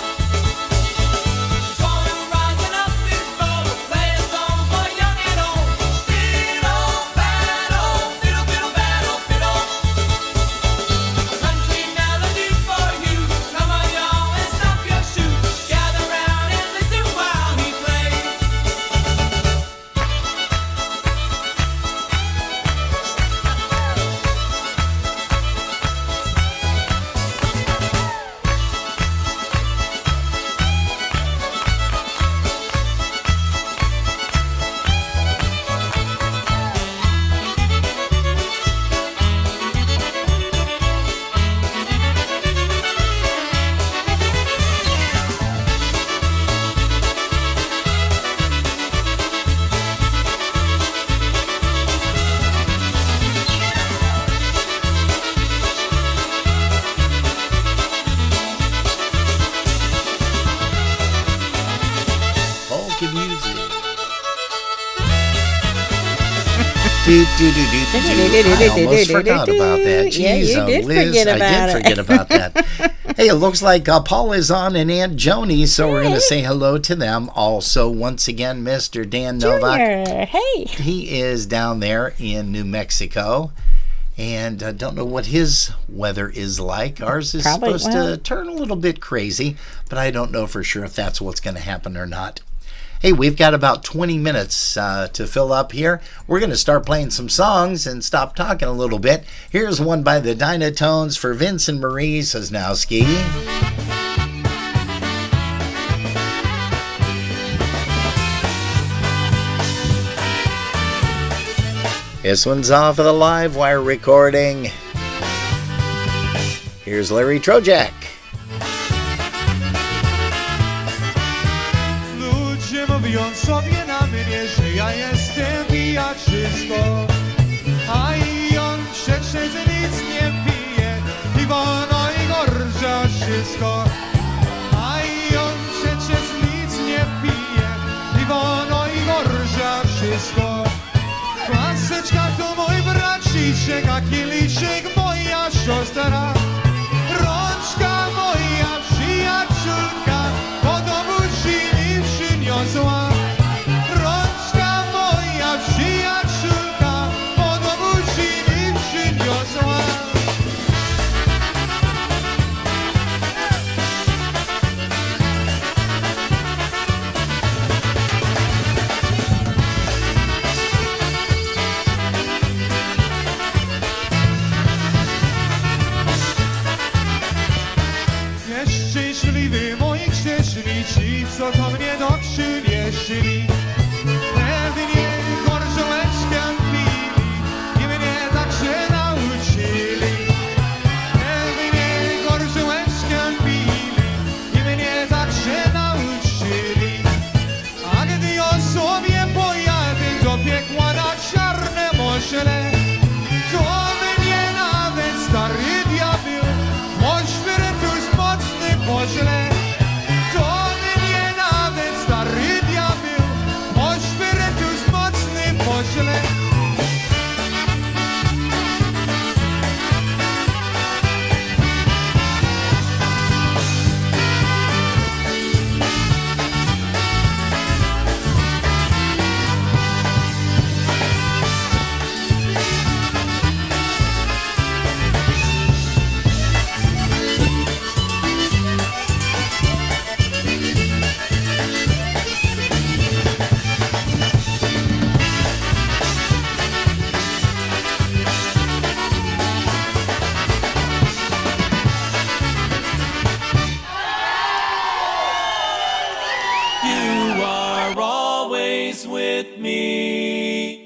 Gonna rise and up his bow. Play a song for young and old. Fiddle, faddle, fiddle, fiddle, faddle, fiddle. Country melody for you. Come on, y'all, and stop your shoes. Gather round and listen while he plays. Polka music. I almost forgot about that. Yeah, you Jeez, did Liz, forget about I did it. forget about that. Hey, it looks like Paul is on and Aunt Joni, so we're going to say hello to them. Also, once again, Mr. Dan Novak. Junior, hey. He is down there in New Mexico. And don't know what his weather is like. Ours is Probably, supposed to turn a little bit crazy, but I don't know for sure if that's what's going to happen or not. Hey, we've got about 20 minutes to fill up here. We're going to start playing some songs and stop talking a little bit. Here's one by the Dynatones for Vince and Marie Sosnowski. This one's off of the live wire recording. Here's Larry Trojak. Ludzie mówią sobie na mnie, że ja jestem pijaczysko, a i on przecież nic nie pije, piwo najgorsza wszystko. A i on przecież nic nie pije, piwo najgorsza wszystko. Klaseczka to mój braciszek, a kieliszek moja siostra. Rączka moja przyjaciółka, po domu mi przyniosła. Rączka moja przyjaciółka, po domu mi przyniosła. Nieszczęśliwy moi grzeszni, ci co do mnie do przywieźli. Pewnie gorzołeczkę pili i mnie także nauczyli. Pewnie gorzołeczkę pili i mnie także nauczyli. A gdy ja sobie pojadę do piekła na czarne moźle, to mnie nawet stary diabeł mój spirytus mocny poźle. To mnie nawet stary diabeł mój spirytus mocny poźle. You are always with me.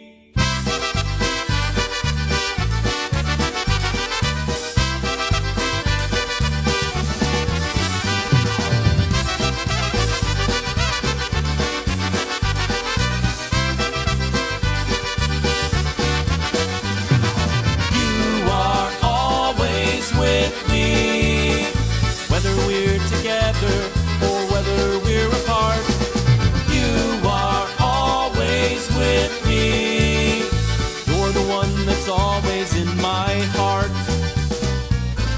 You are always with me, whether we're together or whether we're apart. You are always with me. You're the one that's always in my heart.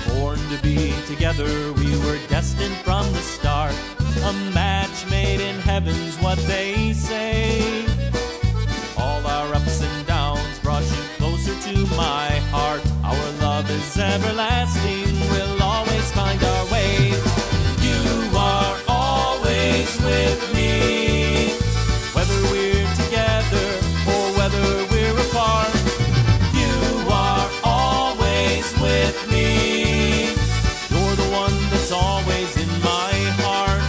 Born to be together, we were destined from the start. A match made in heaven's what they say. All our ups and downs brought you closer to my heart. Our love is everlasting, we'll always find our way. You are always with me, whether we're together or whether we're apart. You are always with me. You're the one that's always in my heart.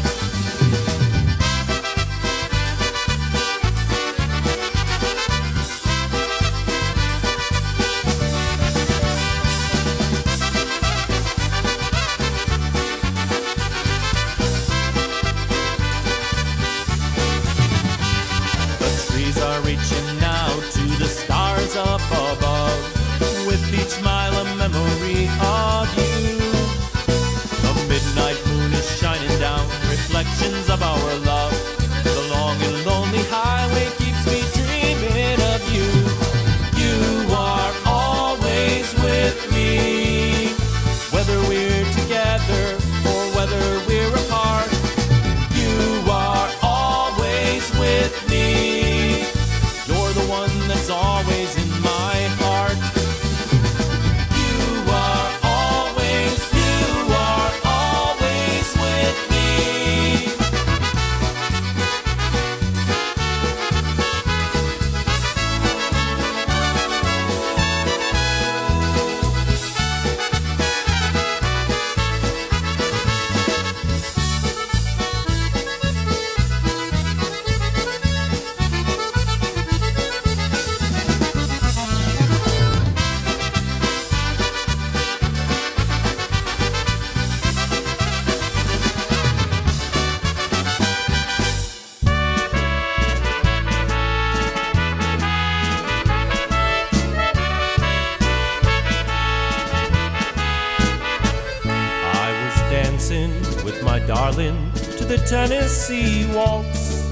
the Tennessee Waltz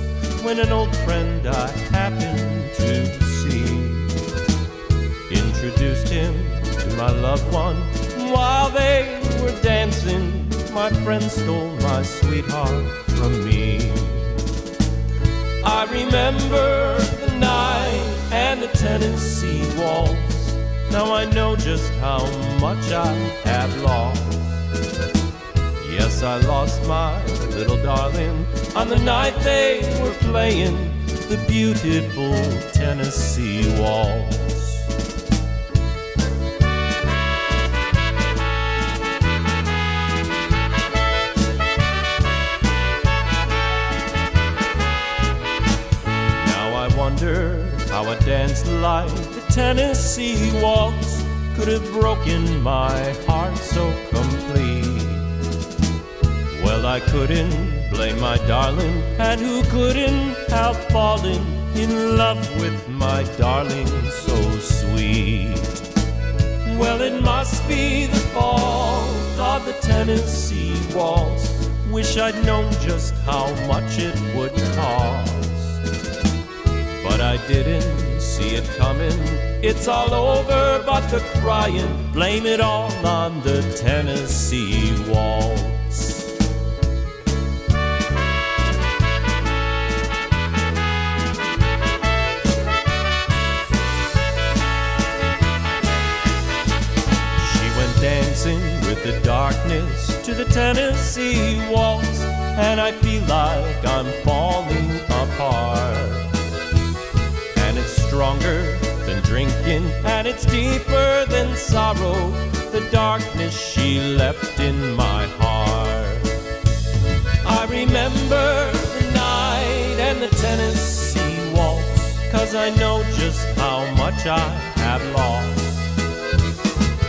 when an old friend I happened to see introduced him to my loved one. While they were dancing, my friend stole my sweetheart from me. I remember the night and the Tennessee Waltz. Now I know just how much I have lost. Yes, I lost my little darling on the night they were playing the beautiful Tennessee Waltz. Wonder how a dance like the Tennessee Waltz could have broken my heart so complete. Well, I couldn't blame my darling, and who couldn't help falling in love with my darling so sweet? Well, it must be the fault of the Tennessee Waltz. Wish I'd known just how much it would cost. But I didn't see it coming. It's all over but the crying. Blame it all on the Tennessee Waltz. She went dancing with the darkness to the Tennessee Waltz, and I feel like I'm falling apart. Stronger than drinking, and it's deeper than sorrow, the darkness she left in my heart. I remember the night and the Tennessee Waltz, 'cause I know just how much I have lost.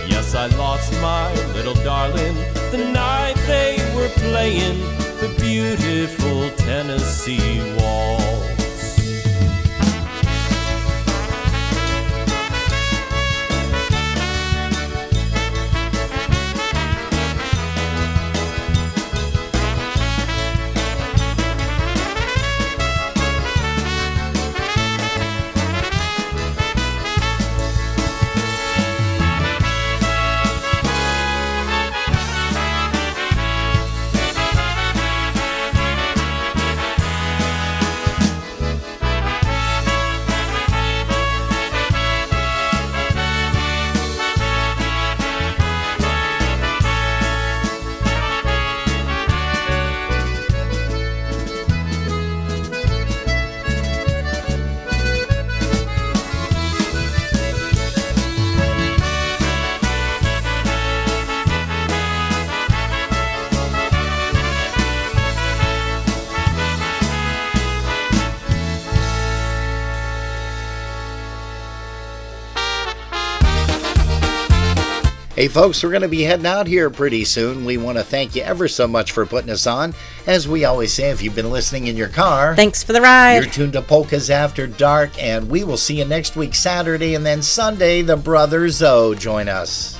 Yes, I lost my little darling the night they were playing the beautiful Tennessee Waltz. Hey folks, we're going to be heading out here pretty soon. We want to thank you ever so much for putting us on. As we always say, if you've been listening in your car, thanks for the ride. You're tuned to Polkas After Dark, and we will see you next week Saturday, and then Sunday, the Brothers O join us.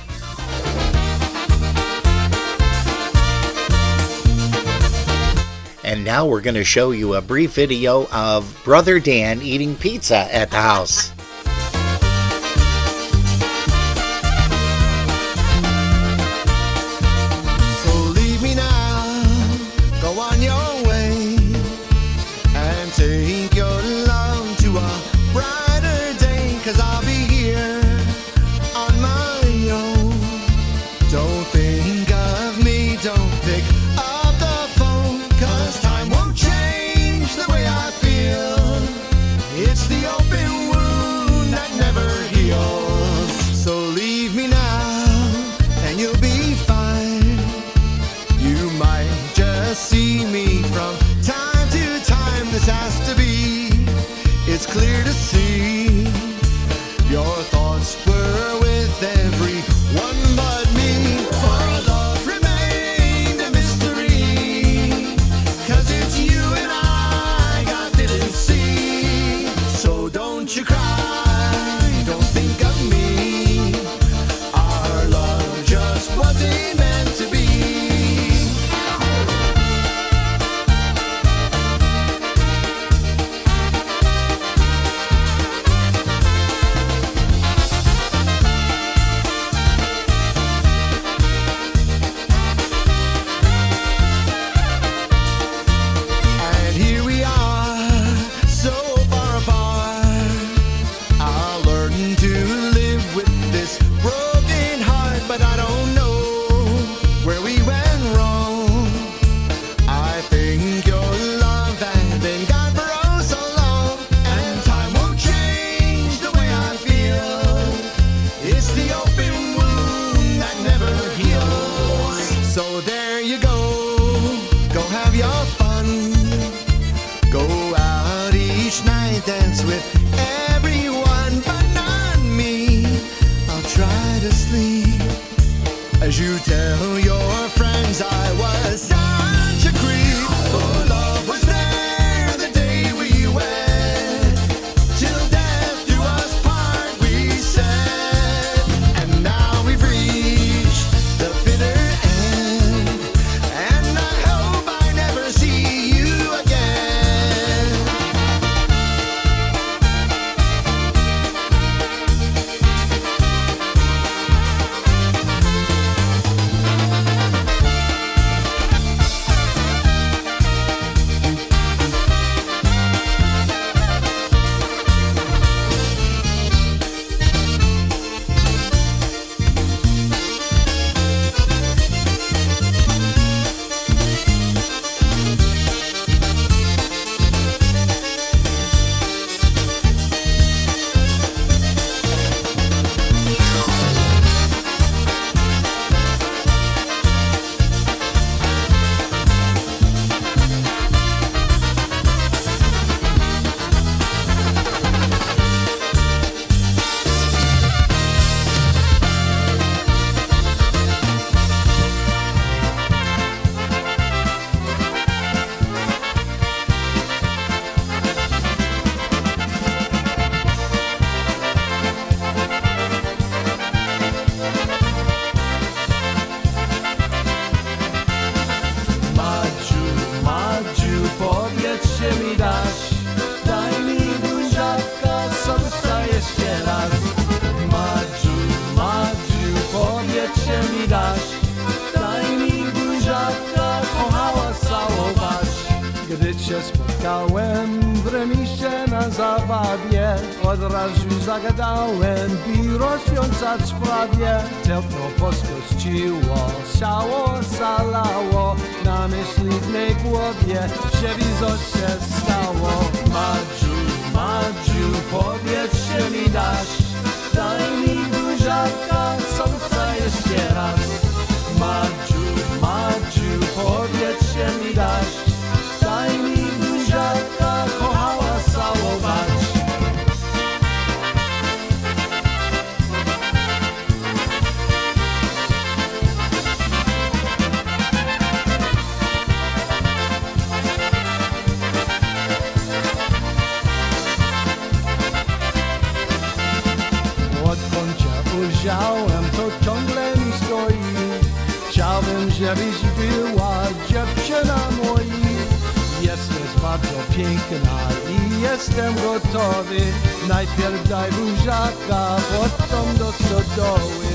And now we're going to show you a brief video of Brother Dan eating pizza at the house. Take your love to a brighter day, 'cause I'll be here on my own. Don't think of me, don't pick up the phone, 'cause time won't change the way I feel. It's the open wound that never heals. So leave me now and you'll be fine. You might just see me from time to time. This has to be, it's clear to see. Your thoughts were with everyone but me. For our love remained a mystery, 'cause it's you and I God didn't see. So don't you cry, don't think of me. Our love just wasn't meant to be. fun. Go out each night, dance with everyone, but not me. I'll try to sleep as you tell your friends I was such a creep. For love was there the day we wed. Till death do us part, we said. And now we've reached the bitter end, and I hope I never see you again. Madziu, powiedz mi dasz, daj mi buziaka, sosa jeszcze raz. Madziu, powiedz mi dasz, daj mi buziaka, kochała całować. Gdy cię spotkałem w remisie na zabawie, od razu zagadałem, by rozwiązać sprawie. Tętno poskoczyło, ciało zalało, na myśli w mej głowie, że co się stało. Madziu, powiedz mi dasz, daj mi buziaka, sosa jeszcze raz. Madziu, powiedz mi dasz, daj mi buziaka, kochała całować. Odkąd cię ujrzałem, to ciągle mi stoi. Chciałbym, żebyś była dziewczyna moja. Jesteś bardzo piękna i jestem gotowy. Najpierw daj buziaka, potem do stodoły.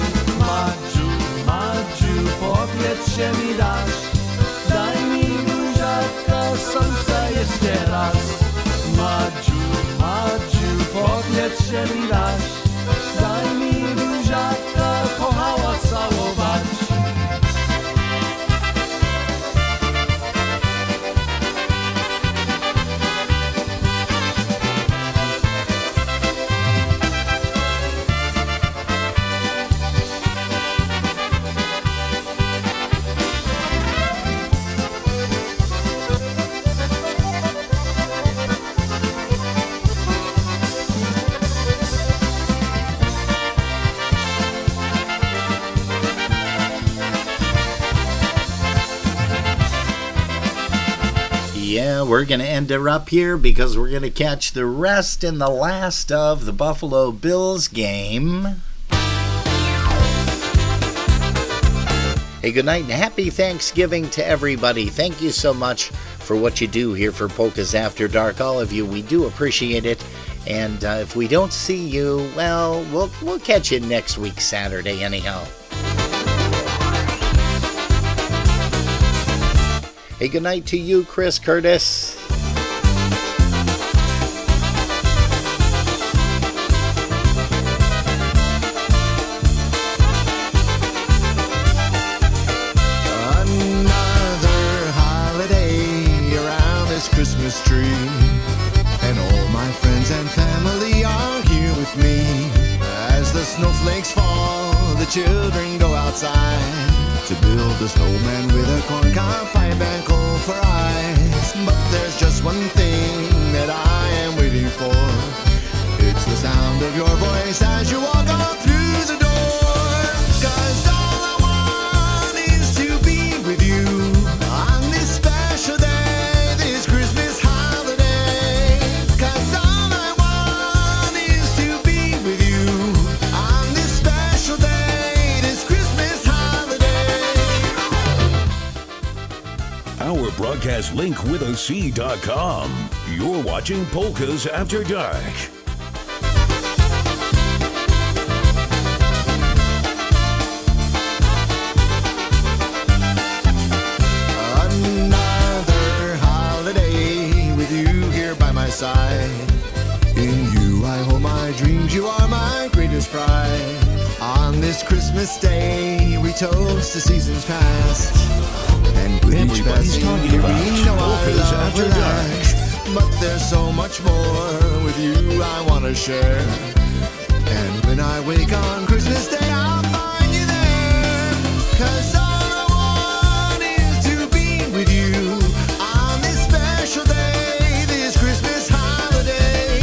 Madziu, powiedz mi dasz, daj mi buziaka, sosa jeszcze raz. Madziu, powiedz mi dasz, daj mi buziaka, kochała całować. Yeah, we're going to end her up here because we're going to catch the rest in the last of the Buffalo Bills game. Hey, good night and happy Thanksgiving to everybody. Thank you so much for what you do here for Polkas After Dark. All of you, we do appreciate it. And if we don't see you, well, we'll catch you next week, Saturday, anyhow. Hey, good night to you, Chris Curtis. Another holiday around this Christmas tree, and all my friends and family are here with me. As the snowflakes fall, the children go outside to build a snowman with a corncob pipe and coal for eyes. But there's just one thing that I am waiting for. It's the sound of your voice as you walk on through the door. 'Cause all I want is to be with you on this special day, this Christmas holiday. 'Cause all I want is to be with you on this special day, this Christmas holiday. Our broadcast link with a C.com. You're watching Polkas After Dark. Another holiday with you here by my side. In you I hold my dreams, you are my greatest pride. On this Christmas day we toast the seasons past, and with each Everybody's passing talking year about we know our Polkas love After will last. But there's so much more with you I want to share. And when I wake on Christmas Day I'll find you there. 'Cause all I want is to be with you on this special day, this Christmas holiday.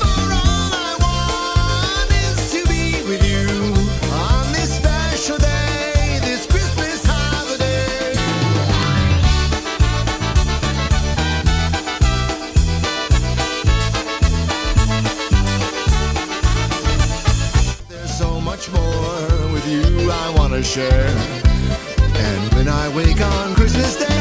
For all I want is to be with you on this special day, this Christmas holiday. There's so much more with you I want to share. And when I wake on Christmas Day